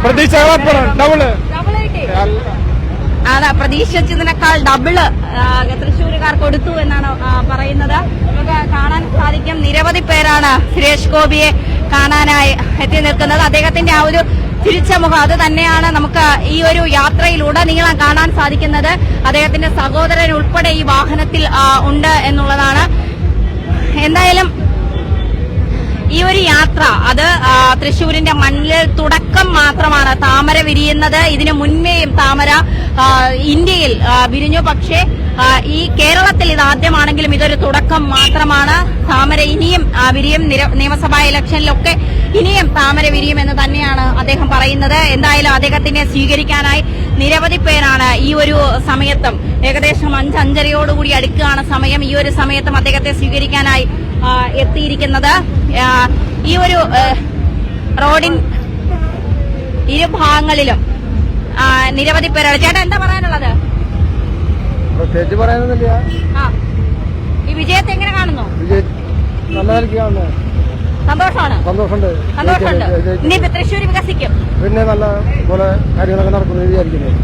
പ്രതീക്ഷകളപ്പുറം ഡബിള്. അതാ പ്രതീക്ഷിച്ചതിനേക്കാൾ ഡബിള് തൃശ്ശൂരുകാർ കൊടുത്തു എന്നാണ് പറയുന്നത്. നമുക്ക് കാണാൻ സാധിക്കും. നിരവധി പേരാണ് സുരേഷ് ഗോപിയെ കാണാനായി എത്തി നിൽക്കുന്നത്. അദ്ദേഹത്തിന്റെ ആ ഒരു തിരിച്ച മുഖം അത് തന്നെയാണ് നമുക്ക് ഈ ഒരു യാത്രയിലുടനീളം കാണാൻ സാധിക്കുന്നത്. അദ്ദേഹത്തിന്റെ സഹോദരൻ ഉൾപ്പെടെ ഈ വാഹനത്തിൽ ഉണ്ട് എന്നുള്ളതാണ്. എന്തായാലും ഈ ഒരു യാത്ര അത് തൃശ്ശൂരിന്റെ മണ്ണിൽ തുടക്കം മാത്രമാണ്. താമര വിരിയുന്നത് ഇതിനു മുൻപേയും താമര ഇന്ത്യയിൽ വിരിഞ്ഞു. പക്ഷേ ഈ കേരളത്തിൽ ഇത് ആദ്യമാണെങ്കിലും ഇതൊരു തുടക്കം മാത്രമാണ്. താമര ഇനിയും വിരിയും. നിയമസഭാ ഇലക്ഷനിലൊക്കെ ഇനിയും താമര വിരിയുമെന്ന് തന്നെയാണ് അദ്ദേഹം പറയുന്നത്. എന്തായാലും അദ്ദേഹത്തിനെ സ്വീകരിക്കാനായി നിരവധി പേരാണ് ഈ ഒരു സമയത്തും ഏകദേശം 5-5:30 അടുക്കുകയാണ് സമയം. ഈ ഒരു സമയത്തും അദ്ദേഹത്തെ സ്വീകരിക്കാനായി എത്തിയിരിക്കുന്നത്. ഈ ഒരു റോഡിൻ ഇരുഭാഗങ്ങളിലും നിരവധി പേരാണ്. ചേട്ടാ, എന്താ പറയാനുള്ളത്? പ്രത്യേകിച്ച് പറയാനൊന്നുമില്ല. ഈ വിജയത്തെ എങ്ങനെ കാണുന്നു? നല്ല നിലയ്ക്ക് കാണുന്നു. സന്തോഷമാണ്. സന്തോഷമുണ്ട്. ഇനി തൃശ്ശൂർ വികസിക്കും. പിന്നെ നല്ല പോലെ കാര്യങ്ങളൊക്കെ നടക്കുന്നു വിചാരിക്കുന്നത്.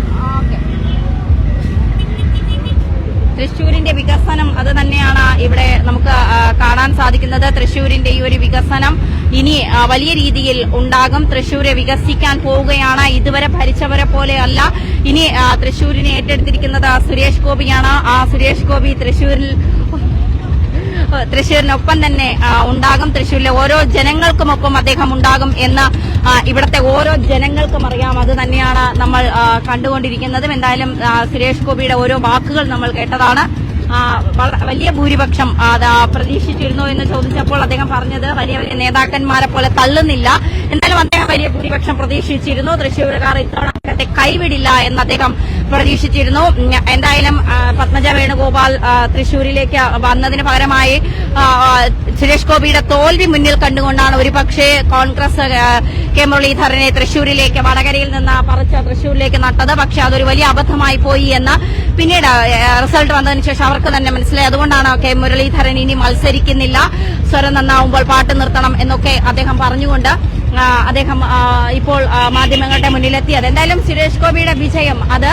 തൃശ്ശൂരിന്റെ വികസനം അത് തന്നെയാണ് ഇവിടെ നമുക്ക് കാണാൻ സാധിക്കുന്നത്. തൃശ്ശൂരിന്റെ ഈ ഒരു വികസനം ഇനി വലിയ രീതിയിൽ ഉണ്ടാകും. തൃശ്ശൂര് വികസിക്കാൻ പോവുകയാണ്. ഇതുവരെ ഭരിച്ചവരെ പോലെയല്ല. ഇനി തൃശ്ശൂരിനെ ഏറ്റെടുത്തിരിക്കുന്നത് സുരേഷ് ഗോപിയാണ്. ആ സുരേഷ് ഗോപി തൃശ്ശൂരിനൊപ്പം തന്നെ ഉണ്ടാകും. തൃശ്ശൂരിലെ ഓരോ ജനങ്ങൾക്കുമൊപ്പം അദ്ദേഹം ഉണ്ടാകും എന്ന് ഇവിടുത്തെ ഓരോ ജനങ്ങൾക്കും അറിയാം. അത് തന്നെയാണ് നമ്മൾ കണ്ടുകൊണ്ടിരിക്കുന്നതും. എന്തായാലും സുരേഷ് ഗോപിയുടെ ഓരോ വാക്കുകൾ നമ്മൾ കേട്ടതാണ്. വലിയ ഭൂരിപക്ഷം പ്രതീക്ഷിച്ചിരുന്നു എന്ന് ചോദിച്ചപ്പോൾ അദ്ദേഹം പറഞ്ഞത് വലിയ വലിയ നേതാക്കന്മാരെ പോലെ തള്ളുന്നില്ല. എന്തായാലും അദ്ദേഹം വലിയ ഭൂരിപക്ഷം പ്രതീക്ഷിച്ചിരുന്നു. തൃശ്ശൂരുകാർ ഇത്തവണ അദ്ദേഹത്തെ കൈവിടില്ല എന്ന് അദ്ദേഹം പ്രതീക്ഷിച്ചിരുന്നു. എന്തായാലും പത്മജ വേണുഗോപാൽ തൃശ്ശൂരിലേക്ക് വന്നതിന് പകരമായി സുരേഷ് ഗോപിയുടെ തോൽവി മുന്നിൽ കണ്ടുകൊണ്ടാണ് ഒരുപക്ഷെ കോൺഗ്രസ് കെ മുരളീധരനെ തൃശ്ശൂരിലേക്ക് വടകരയിൽ നിന്ന് പറിച്ച് തൃശ്ശൂരിലേക്ക് നട്ടത്. പക്ഷെ അതൊരു വലിയ അബദ്ധമായി പോയി എന്ന് പിന്നീട് റിസൾട്ട് വന്നതിന് ശേഷം അവർക്ക് തന്നെ മനസ്സിലായി. അതുകൊണ്ടാണ് കെ മുരളീധരൻ ഇനി മത്സരിക്കുന്നില്ല, സ്വരം നന്നാവുമ്പോൾ പാട്ട് നിർത്തണം എന്നൊക്കെ അദ്ദേഹം പറഞ്ഞുകൊണ്ട് അദ്ദേഹം ഇപ്പോൾ മാധ്യമങ്ങളുടെ മുന്നിലെത്തിയത്. എന്തായാലും സുരേഷ് ഗോപിയുടെ വിജയം അത്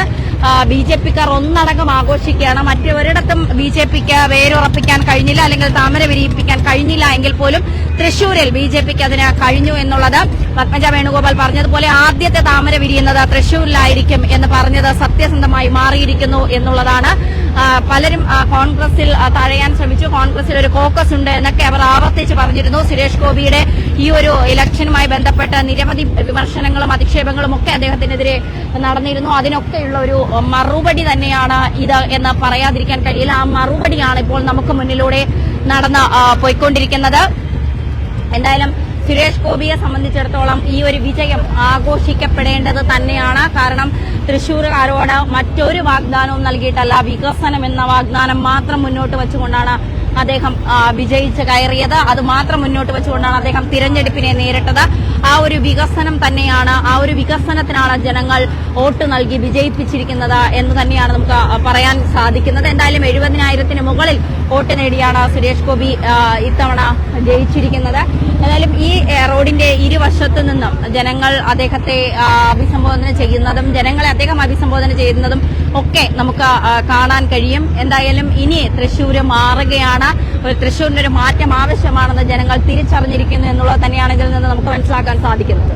BJP-ക്കാർ ഒന്നടങ്കം ആഘോഷിക്കുകയാണ്. മറ്റൊരിടത്തും BJP-ക്ക് വേരുറപ്പിക്കാൻ കഴിഞ്ഞില്ല, അല്ലെങ്കിൽ താമര വിരിയിപ്പിക്കാൻ കഴിഞ്ഞില്ല എങ്കിൽ പോലും തൃശൂരിൽ BJP-ക്ക് അതിന് കഴിഞ്ഞു എന്നുള്ളത് പത്മജ വേണുഗോപാൽ പറഞ്ഞതുപോലെ ആദ്യത്തെ താമര വിരിയുന്നത് തൃശൂരിലായിരിക്കും എന്ന് പറഞ്ഞത് സത്യസന്ധമായി മാറിയിരിക്കുന്നു എന്നുള്ളതാണ്. പലരും കോൺഗ്രസിൽ തഴയാൻ ശ്രമിച്ചു, കോൺഗ്രസിൽ ഒരു കോക്കസ് ഉണ്ട് എന്നൊക്കെ അവർ ആവർത്തിച്ച് പറഞ്ഞിരുന്നു. സുരേഷ് ഗോപിയുടെ ഈ ഒരു ഇലക്ഷനുമായി ബന്ധപ്പെട്ട് നിരവധി വിമർശനങ്ങളും അധിക്ഷേപങ്ങളും ഒക്കെ അദ്ദേഹത്തിനെതിരെ നടന്നിരുന്നു. അതിനൊക്കെയുള്ള ഒരു മറുപടി തന്നെയാണ് ഇത് എന്ന് പറയാതിരിക്കാൻ കഴിയില്ല. ആ മറുപടിയാണ് ഇപ്പോൾ നമുക്ക് മുന്നിലൂടെ നടന്ന് പോയിക്കൊണ്ടിരിക്കുന്നത്. എന്തായാലും സുരേഷ് ഗോപിയെ സംബന്ധിച്ചിടത്തോളം ഈ ഒരു വിജയം ആഘോഷിക്കപ്പെടേണ്ടത് തന്നെയാണ്. കാരണം തൃശൂർകാരോട് മറ്റൊരു വാഗ്ദാനവും നൽകിയിട്ടല്ല, വികസനം എന്ന വാഗ്ദാനം മാത്രം മുന്നോട്ട് വെച്ചുകൊണ്ടാണ് അദ്ദേഹം വിജയിച്ച് കയറിയത്. അത് മാത്രം മുന്നോട്ട് വെച്ചുകൊണ്ടാണ് അദ്ദേഹം തിരഞ്ഞെടുപ്പിനെ നേരിട്ടത്. ആ ഒരു വികസനം തന്നെയാണ്, ആ ഒരു വികസനത്തിനാണ് ജനങ്ങൾ വോട്ട് നൽകി വിജയിപ്പിച്ചിരിക്കുന്നത് എന്ന് തന്നെയാണ് നമുക്ക് പറയാൻ സാധിക്കുന്നത്. എന്തായാലും 70,000-ന് മുകളിൽ വോട്ട് നേടിയാണ് സുരേഷ് ഗോപി ഇത്തവണ ജയിച്ചിരിക്കുന്നത്. എന്തായാലും ഈ റോഡിന്റെ ഇരുവശത്തു നിന്നും ജനങ്ങൾ അദ്ദേഹത്തെ അഭിസംബോധന ചെയ്യുന്നതും ജനങ്ങളെ അദ്ദേഹം അഭിസംബോധന ചെയ്യുന്നതും ഒക്കെ നമുക്ക് കാണാൻ കഴിയും. എന്തായാലും ഇനി തൃശ്ശൂര് മാറുകയാണ്. തൃശ്ശൂരിന് ഒരു മാറ്റം ആവശ്യമാണെന്ന് ജനങ്ങൾ തിരിച്ചറിഞ്ഞിരിക്കുന്നു എന്നുള്ളത് തന്നെയാണ് ഇതിൽ നിന്ന് നമുക്ക് മനസ്സിലാക്കാൻ സാധിക്കുന്നത്.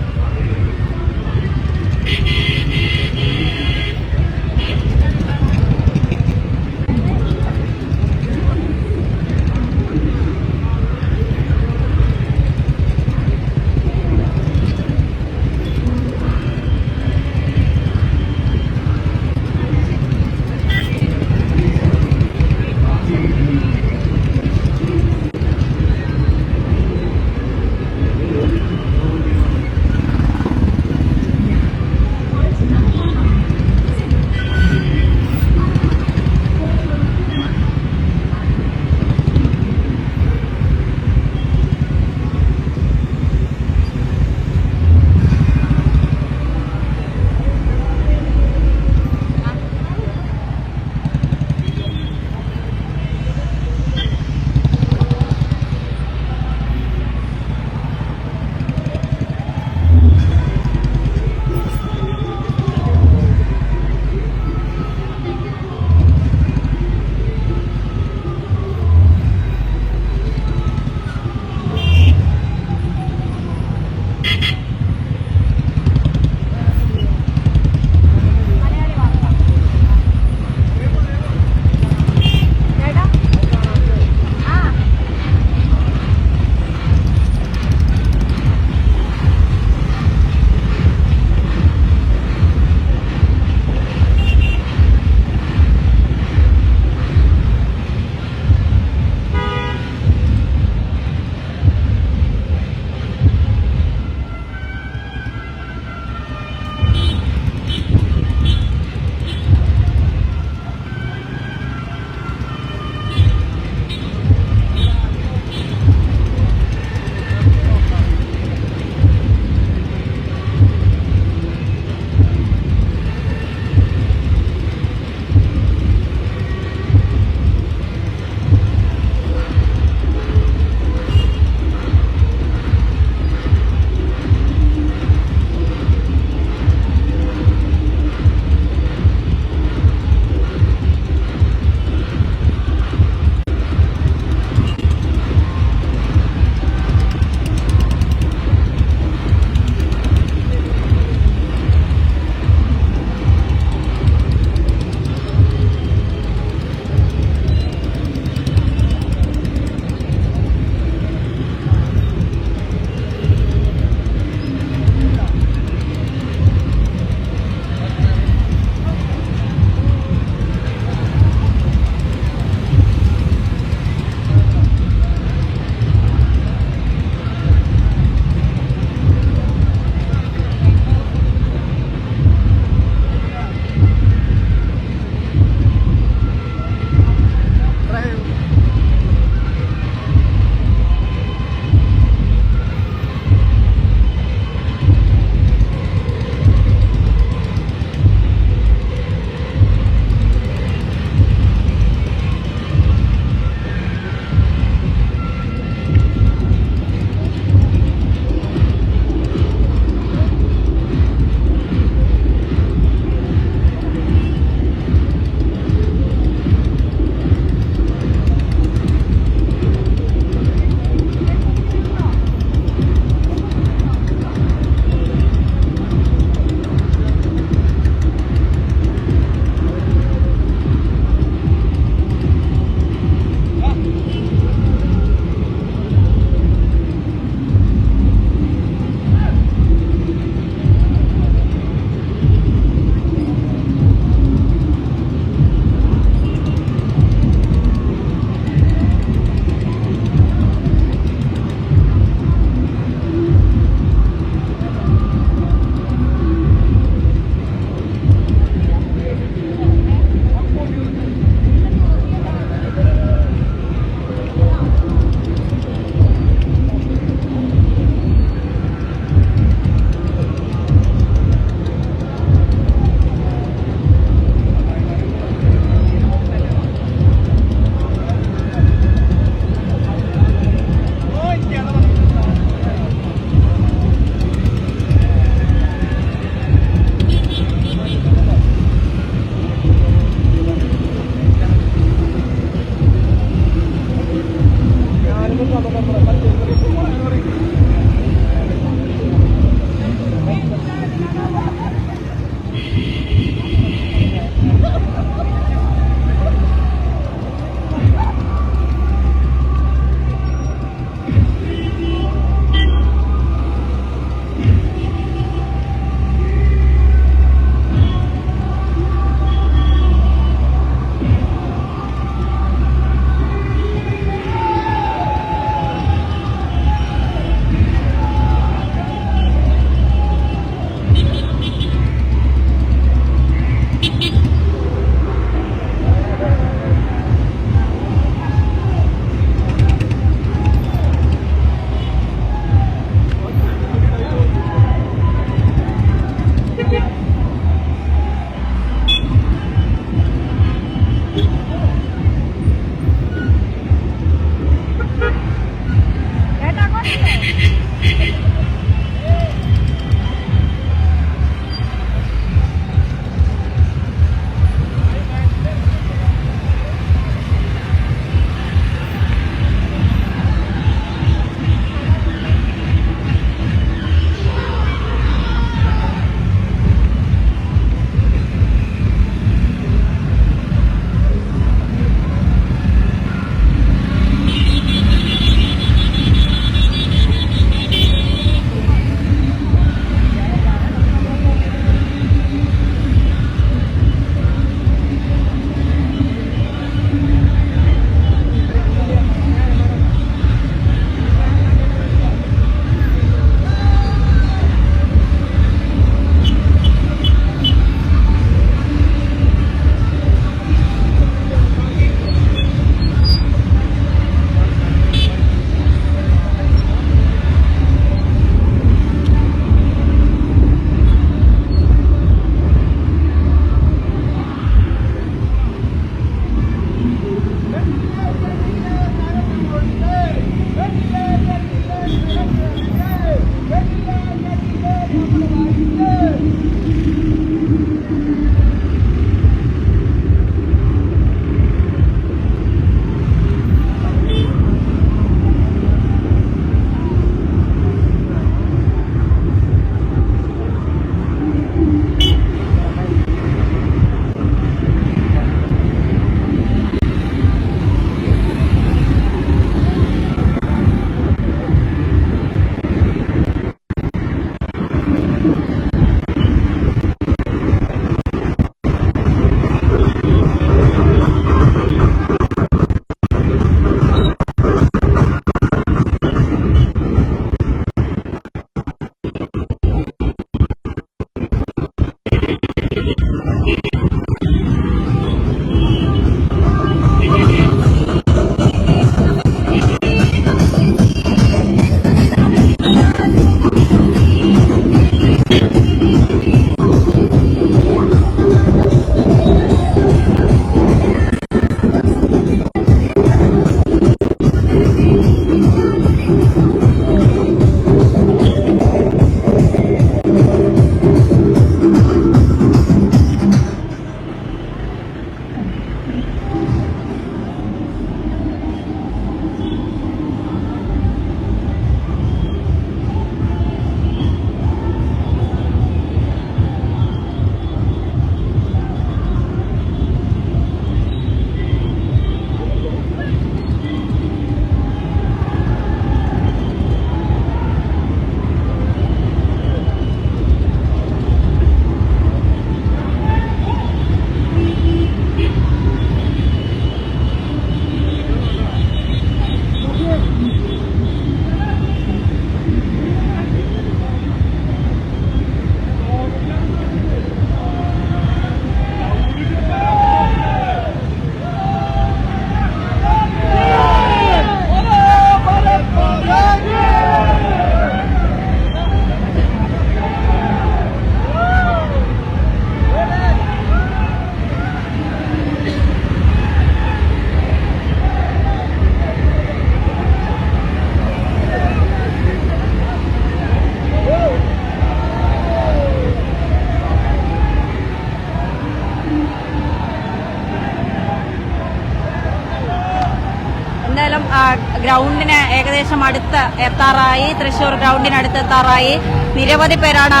ഗ്രൗണ്ടിന് ഏകദേശം അടുത്ത് എത്താറായി. തൃശൂർ ഗ്രൗണ്ടിനടുത്ത് എത്താറായി. നിരവധി പേരാണ്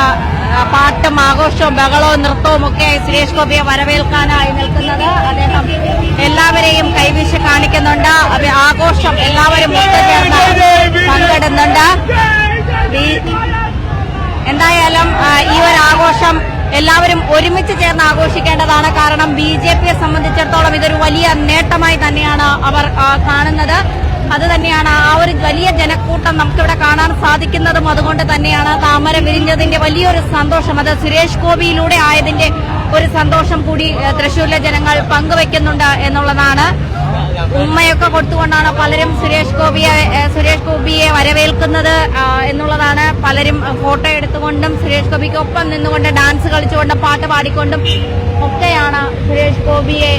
പാട്ടും ആഘോഷവും ബഹളവും നൃത്തവും ഒക്കെ സുരേഷ് ഗോപിയെ വരവേൽക്കാനായി നിൽക്കുന്നത്. അദ്ദേഹം എല്ലാവരെയും കൈവീശി കാണിക്കുന്നുണ്ട്. ആഘോഷം എല്ലാവരും ഒത്തുചേർന്ന് പങ്കിടുന്നുണ്ട്. എന്തായാലും ഈ ഒരു ആഘോഷം എല്ലാവരും ഒരുമിച്ച് ചേർന്ന് ആഘോഷിക്കേണ്ടതാണ്. കാരണം BJPയെ സംബന്ധിച്ചിടത്തോളം ഇതൊരു വലിയ നേട്ടമായി തന്നെയാണ് അവർ കാണുന്നത്. അത് തന്നെയാണ് ആ ഒരു വലിയ ജനക്കൂട്ടം നമുക്കിവിടെ കാണാൻ സാധിക്കുന്നതും അതുകൊണ്ട് തന്നെയാണ്. താമര വിരിഞ്ഞതിന്റെ വലിയൊരു സന്തോഷം, അത് സുരേഷ് ഗോപിയിലൂടെ ആയതിന്റെ ഒരു സന്തോഷം കൂടി തൃശ്ശൂരിലെ ജനങ്ങൾ പങ്കുവെക്കുന്നുണ്ട് എന്നുള്ളതാണ്. ഉമ്മയൊക്കെ കൊടുത്തുകൊണ്ടാണ് പലരും സുരേഷ് ഗോപിയെ വരവേൽക്കുന്നത് എന്നുള്ളതാണ്. പലരും ഫോട്ടോ എടുത്തുകൊണ്ടും സുരേഷ് ഗോപിക്ക് ഒപ്പം നിന്നുകൊണ്ട് ഡാൻസ് കളിച്ചുകൊണ്ടും പാട്ട് പാടിക്കൊണ്ടും ഒക്കെയാണ് സുരേഷ് ഗോപിയെ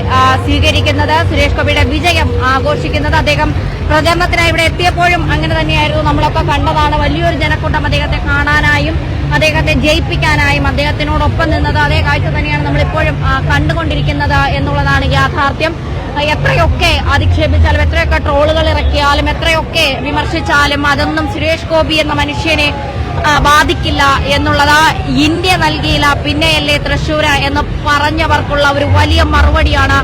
സ്വീകരിക്കുന്നത്, സുരേഷ് ഗോപിയുടെ വിജയം ആഘോഷിക്കുന്നത്. അദ്ദേഹം പ്രചരണത്തിനായി ഇവിടെ എത്തിയപ്പോഴും അങ്ങനെ തന്നെയായിരുന്നു. നമ്മളൊക്കെ കണ്ടതാണ്. വലിയൊരു ജനക്കൂട്ടം അദ്ദേഹത്തെ കാണാനായും അദ്ദേഹത്തെ ജയിപ്പിക്കാനായും അദ്ദേഹത്തിനോടൊപ്പം നിന്നത്. അതേ കാഴ്ച തന്നെയാണ് നമ്മളിപ്പോഴും കണ്ടുകൊണ്ടിരിക്കുന്നത് എന്നുള്ളതാണ് യാഥാർത്ഥ്യം. എത്രയൊക്കെ അധിക്ഷേപിച്ചാലും, എത്രയൊക്കെ ട്രോളുകൾ ഇറക്കിയാലും, എത്രയൊക്കെ വിമർശിച്ചാലും അതൊന്നും സുരേഷ് ഗോപി എന്ന മനുഷ്യനെ ബാധിക്കില്ല എന്നുള്ളത് ഇന്ത്യ നൽകിയില്ല, പിന്നെയല്ലേ തൃശ്ശൂര് എന്ന് പറഞ്ഞവർക്കുള്ള ഒരു വലിയ മറുപടിയാണ്.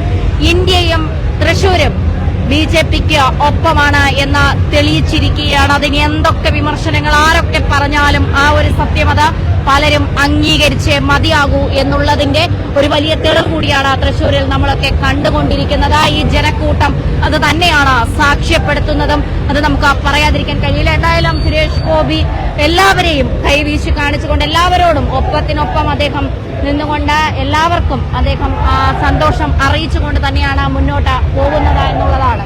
ഇന്ത്യയും തൃശ്ശൂരും BJPക്ക് ഒപ്പമാണ് എന്ന് തെളിയിച്ചിരിക്കുകയാണ്. അതിന് എന്തൊക്കെ വിമർശനങ്ങൾ ആരൊക്കെ പറഞ്ഞാലും ആ ഒരു സത്യമത പലരും അംഗീകരിച്ചേ മതിയാകൂ എന്നുള്ളതിന്റെ ഒരു വലിയ തെളിവ് കൂടിയാണ് തൃശ്ശൂരിൽ നമ്മളൊക്കെ കണ്ടുകൊണ്ടിരിക്കുന്നത്. ഈ ജനക്കൂട്ടം അത് തന്നെയാണ് സാക്ഷ്യപ്പെടുത്തുന്നതും. അത് നമുക്ക് പറയാതിരിക്കാൻ കഴിയില്ല. എന്തായാലും സുരേഷ് ഗോപി എല്ലാവരെയും കൈവീശി കാണിച്ചുകൊണ്ട് എല്ലാവരോടും ഒപ്പത്തിനൊപ്പം അദ്ദേഹം നിന്നുകൊണ്ട് എല്ലാവർക്കും അദ്ദേഹം സന്തോഷം അറിയിച്ചുകൊണ്ട് തന്നെയാണ് മുന്നോട്ട് പോകുന്നത് എന്നുള്ളതാണ്.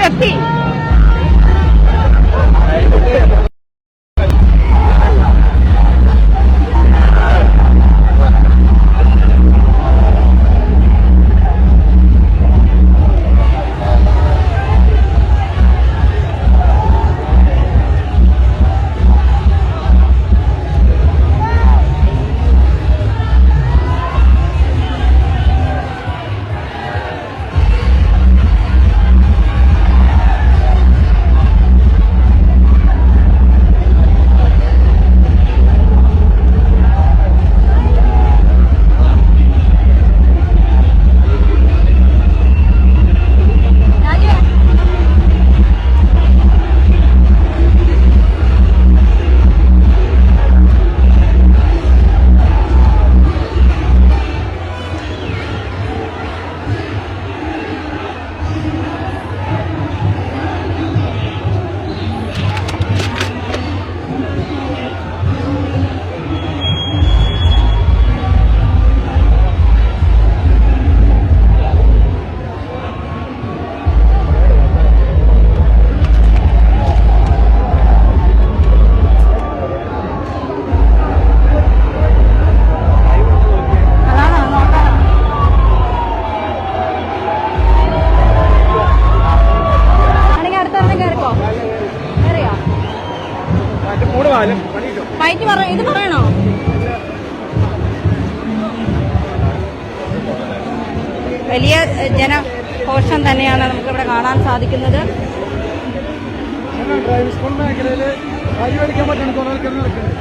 എത്തി. ഇത് പറയണോ? വലിയ ജനഘോഷം തന്നെയാണ് നമുക്കിവിടെ കാണാൻ സാധിക്കുന്നത്. ഡ്രൈവിംഗ് സ്കൂൾ മേഖലയിൽ വഴി വലിക്കാൻ പറ്റുന്ന എടുക്കാൻ പറ്റില്ല.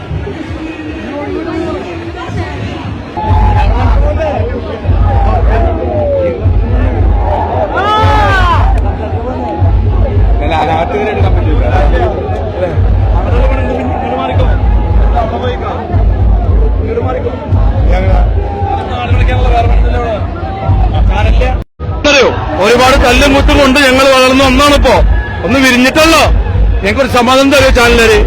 ഒരുപാട് തല്ലും മുട്ടും കൊണ്ട് ഞങ്ങൾ വളർന്ന ഒന്നാണിപ്പോ. ഒന്ന് വിരിഞ്ഞിട്ടല്ലോ ഞങ്ങൾക്കൊരു സമാധാനം തരുമോ ചാനലര്?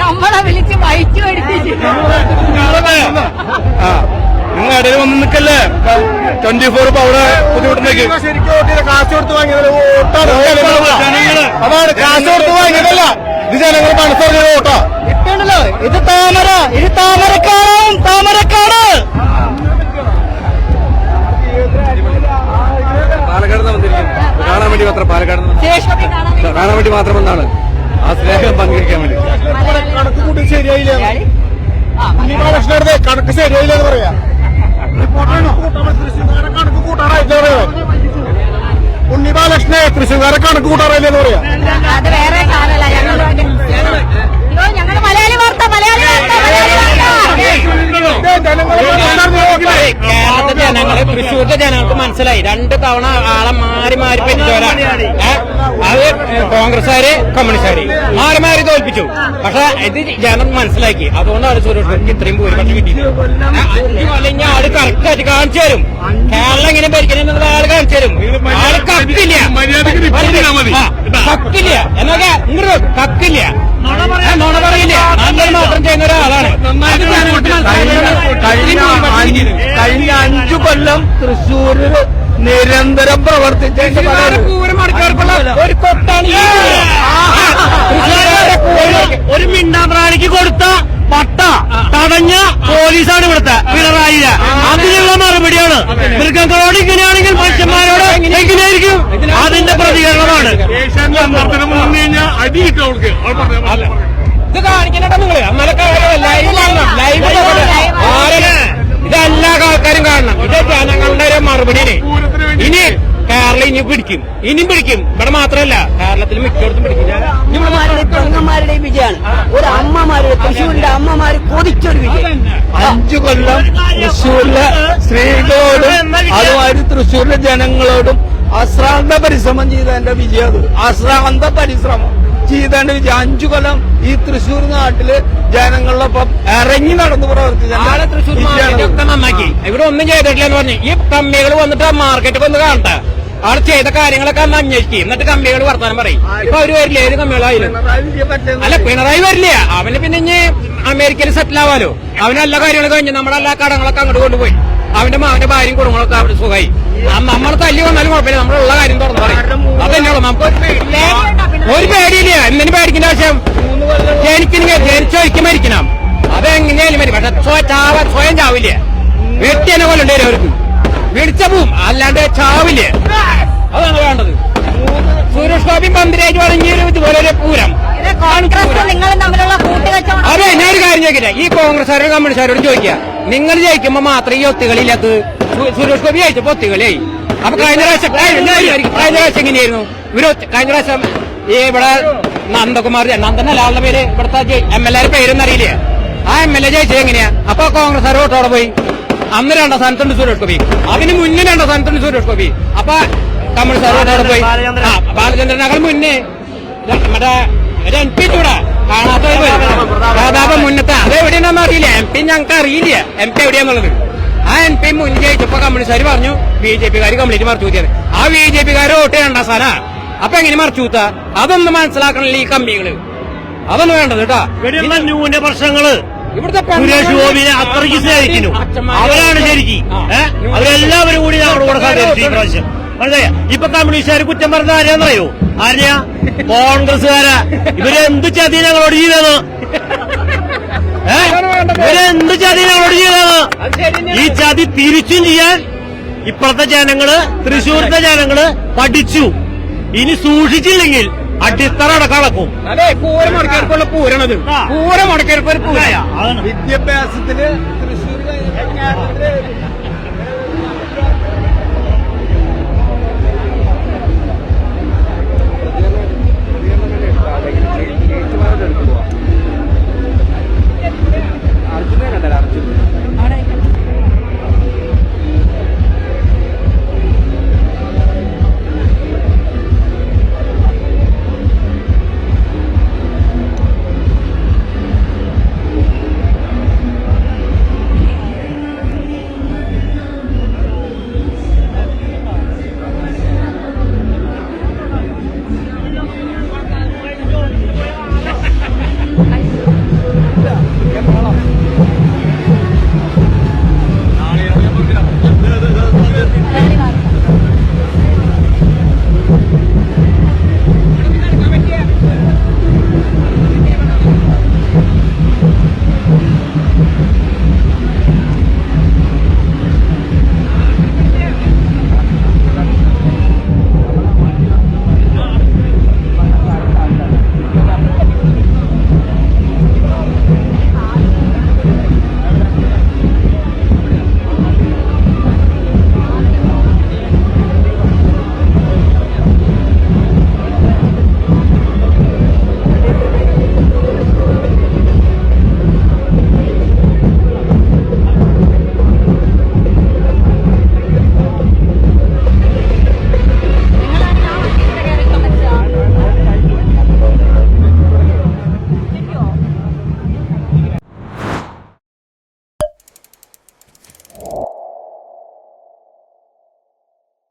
നമ്മളെ വിളിച്ച് വൈറ്റ് ആ നിങ്ങൾ ഇടയിൽ വന്ന് നിൽക്കല്ലേ. 24 ഇപ്പൊ അവിടെ ബുദ്ധിമുട്ടിലേക്ക് കാശ് കൊടുത്ത് വാങ്ങിയത് അതാണ്. കാശ് കൊടുത്ത് വാങ്ങിയതല്ല, ഇത് ജനങ്ങൾ മനസ്സറിഞ്ഞ വോട്ടാ. ഇപ്പണ്ടല്ലോ ഇത് താമര, ഇത് താമരക്കാടാണ്, താമരക്കാട്. പാലക്കാട് കാണാൻ വേണ്ടി മാത്രം, പാലക്കാട് കാണാൻ വേണ്ടി മാത്രം വന്നാണ്. ആ സ്നേഹം പങ്കുവയ്ക്കാൻ വേണ്ടി. കണക്ക് കൂട്ടി ശരിയായില്ല, കണക്ക് ശരിയായില്ല എന്ന് പറയാ. കണക്ക് കൂട്ടാറായില്ല പറയാ. ഉണ്ണിബാലകൃഷ്ണനെ തൃശ്ശൂർക്കാരെ കണക്ക് കൂട്ടാറായില്ലെന്ന് പറയാ. അത് വേറെ ഞങ്ങൾ മലയാളി വാർത്ത, മലയാളി കേരളത്തിലെ ജനങ്ങള്, തൃശ്ശൂരിലെ ജനങ്ങൾക്ക് മനസ്സിലായി. 2 തവണ ആളെ മാറി മാറി പറ്റിച്ചവരാണ്. അത് കോൺഗ്രസ്സുകാര് കമ്മ്യൂണിസ്റ്റുകാര് മാറി തോൽപ്പിച്ചു. പക്ഷെ ഇത് ജനം മനസ്സിലാക്കി. അതുകൊണ്ടാണ് സുരേഷ് ഗോപിക്ക് ഇത്രയും ഭൂരിപക്ഷം കിട്ടിയത്. 5 കൊല്ലം ആള് കറക്റ്റായിട്ട് കാണിച്ചു തരും. കേരളം എങ്ങനെ ഭരിക്കണമെന്നുള്ള ആള് കാണിച്ചു തരും. ആള് കക്കില്ല, കക്കില്ല എന്നൊക്കെ ഇങ്ങോട്ട് കക്കില്ല, നുണ പറയില്ല, നല്ലത് മാത്രം ചെയ്യുന്ന ഒരാളാണ്. കഴിഞ്ഞ 5 കൊല്ലം തൃശ്ശൂരിൽ നിരന്തരം പ്രവർത്തിച്ച ഒരു കൊട്ടാണ് ഒരു മിണ്ടാപ്രാണിക്ക് കൊടുത്ത പട്ട തടഞ്ഞ പോലീസാണ് ഇവിടുത്തെ പിണറായിയെ. അതിനുള്ള മറുപടിയാണ്. മൃഗങ്ങളോട് ഇങ്ങനെയാണെങ്കിൽ മനുഷ്യന്മാരോട് എങ്ങനെയായിരിക്കും? അതിന്റെ പ്രതികരണമാണ്. ഇത് കാണിക്കണോ നിങ്ങള്? ഇതെല്ലാ ആൾക്കാരും കാണണം. ഇത് ജനങ്ങളുടെ ഒരു മറുപടിയാണ്. ഇനി കേരളം ഇനി പിടിക്കും, ഇനിയും പിടിക്കും. ഇവിടെ മാത്രമല്ല, കേരളത്തിൽ മിക്കയിടത്തും പിടിക്കും. പെങ്ങന്മാരുടെയും വിജയമാണ്. ഒരു അമ്മമാരുടെ, തൃശ്ശൂരിന്റെ അമ്മമാര് കൊതിച്ചൊരു വിജയം. 5 കൊല്ലം തൃശ്ശൂരിലെ സ്ത്രീകളോടും അതുമാതിരി തൃശ്ശൂരിലെ ജനങ്ങളോടും അശ്രാന്ത പരിശ്രമം ചെയ്ത എന്റെ വിജയം. അത് അശ്രാന്ത പരിശ്രമം. ചെയ്താണ്ട് 5 കൊല്ലം ഈ തൃശ്ശൂർ നാട്ടില് ജനങ്ങളിലൊപ്പം ഇറങ്ങി നടന്നു ആളെ തൃശ്ശൂർ മാർക്കറ്റൊക്കെ നന്നാക്കി. ഇവിടെ ഒന്നും ചെയ്തിട്ടില്ല എന്ന് പറഞ്ഞു. ഈ കമ്മികൾ വന്നിട്ട് മാർക്കറ്റ് വന്ന് കാണട്ടെ. ആൾ ചെയ്ത കാര്യങ്ങളൊക്കെ അന്ന് അന്വേഷിക്കും. എന്നിട്ട് കമ്മികൾ വർത്താനം പറയും. ഇപ്പൊ അവര് വരില്ല. ഏത് കമ്മികളായാലും അല്ല, പിണറായി വരില്ല. അവന് പിന്നെ ഇനി അമേരിക്കയിൽ സെറ്റിൽ ആവാലോ. അവന് എല്ലാ കാര്യങ്ങളും കഴിഞ്ഞു. നമ്മുടെ എല്ലാ കടങ്ങളൊക്കെ അങ്ങോട്ട് കൊണ്ടുപോയി. അവന്റെ മാവന്റെ ഭാര്യയും കുടുംബങ്ങളൊക്കെ അവിടെ സുഖമായി. നമ്മൾ തല്ലി വന്നാലും കുഴപ്പമില്ല. നമ്മളുള്ള കാര്യം തുറന്നു പറയും. അതന്നെയുള്ളൂ. നമുക്ക് ഒരു പേടിയില്ല. എന്തിനു പേടിക്കേണ്ട ആവശ്യം? ജനിച്ചൊരിക്കും മരിക്കണം. അതെങ്ങനെയാലും മരി. പക്ഷെ സ്വയം ചാവില്ല. വെട്ടിയെന്നെ കൊല്ലണ്ടേ അവർക്ക്. വിളിച്ച പോവും. അല്ലാണ്ട് ചാവില്ല. അതാണ് വേണ്ടത്. സുരേഷ് ഗോപി മന്ത്രിയായിട്ട് പറഞ്ഞൊരു ഇതുപോലെ ഒരു പൂരം. അതെ, ഞാനൊരു കാര്യം ചോദിക്കില്ല. ഈ കോൺഗ്രസ്സുകാരോട് കമ്മ്യൂണിസ്റ്റുകാരോട് ചോദിക്കുക, നിങ്ങൾ ജയിക്കുമ്പോ മാത്രം ഈ ഒത്തുകളിയില്ലാത്തത്. സുരേഷ് ഗോപി ജയിച്ചപ്പോ ഒത്തുകളിയായി. അപ്പൊ കഴിഞ്ഞ പ്രാവശ്യം എങ്ങനെയായിരുന്നു ഇവര്? കഴിഞ്ഞ പ്രാവശ്യം ഈ ഇവിടെ നന്ദകുമാർ, നന്ദനല്ല ആളുടെ പേര്, ഇവിടുത്തെ MLA പേരൊന്നും അറിയില്ല. ആ MLA ജയിച്ചത് എങ്ങനെയാ? അപ്പൊ കോൺഗ്രസ്സുകാർ വോട്ടോടെ പോയി. അന്ന് 2ാം സ്ഥാനത്തുണ്ട് സുരേഷ് ഗോപി. അതിന് മുന്നേ 2ാം സ്ഥാനത്തുണ്ട് സുരേഷ് ഗോപി. അപ്പൊ കമ്മ്യൂണിസ്റ്റുകാർ വോട്ടോടെ പോയി. ബാലചന്ദ്രനകൾ മുന്നേ മറ്റേ MP ചൂടാ കാണാത്ത മുന്നത്തെ അതെവിടെയാണെന്ന് അറിയില്ല. MP ഞങ്ങൾക്ക് അറിയില്ല MP എവിടെയാന്നുള്ളത്. ആ MP മുന്നേ ജയിച്ചപ്പോ കമ്മ്യൂണിസ്റ്റുകാർ പറഞ്ഞു BJP-കാര് കംപ്ലീറ്റ് മറിച്ചു കൂത്തിയത്. ആ BJP-കാര് വോട്ട് 2ാം സ്ഥാനാ. അപ്പൊ എങ്ങനെ മറിച്ചു കൂത്താ? അതൊന്നും മനസ്സിലാക്കണില്ല ഈ കമ്മികള്. അതൊന്നും വേണ്ടത് കേട്ടാ. ന്യൂനപക്ഷങ്ങള് ഇവിടുത്തെ സുരേഷ് ഗോപിനെ അത്രയ്ക്ക് സ്നേഹിക്കുന്നു. അവരാണ് ശരിക്കും. അവരെല്ലാവരും കൂടി ഞങ്ങളുടെ കൂടെ സഹകരിച്ചു ഈ പ്രാവശ്യം. മനസ്സിലായ? ഇപ്പൊ കമ്മ്യൂണിസ്റ്റുകാർ കുറ്റം പറഞ്ഞ ആരെയാന്നറിയോ? ആരെയാ? കോൺഗ്രസ്സുകാരാ. ഇവരെന്ത് ചതി ഞങ്ങളോട് ചെയ്തത്? ഇവരെന്ത് ചതി ഞങ്ങളോട് ചെയ്തത്? ഈ ചതി തിരിച്ചും ചെയ്യാൻ ഇപ്പോഴത്തെ ജനങ്ങള്, തൃശ്ശൂരത്തെ ജനങ്ങള് പഠിച്ചു. ഇനി സൂക്ഷിച്ചില്ലെങ്കിൽ അടിത്തറ അടക്കളക്കും. അതെ, പൂരം മുടക്കിയവർക്കുള്ള പൂരണത്. പൂരം മുടക്കിയവർക്കൊരു പൂര. വിദ്യാഭ്യാസത്തില് തൃശ്ശൂർ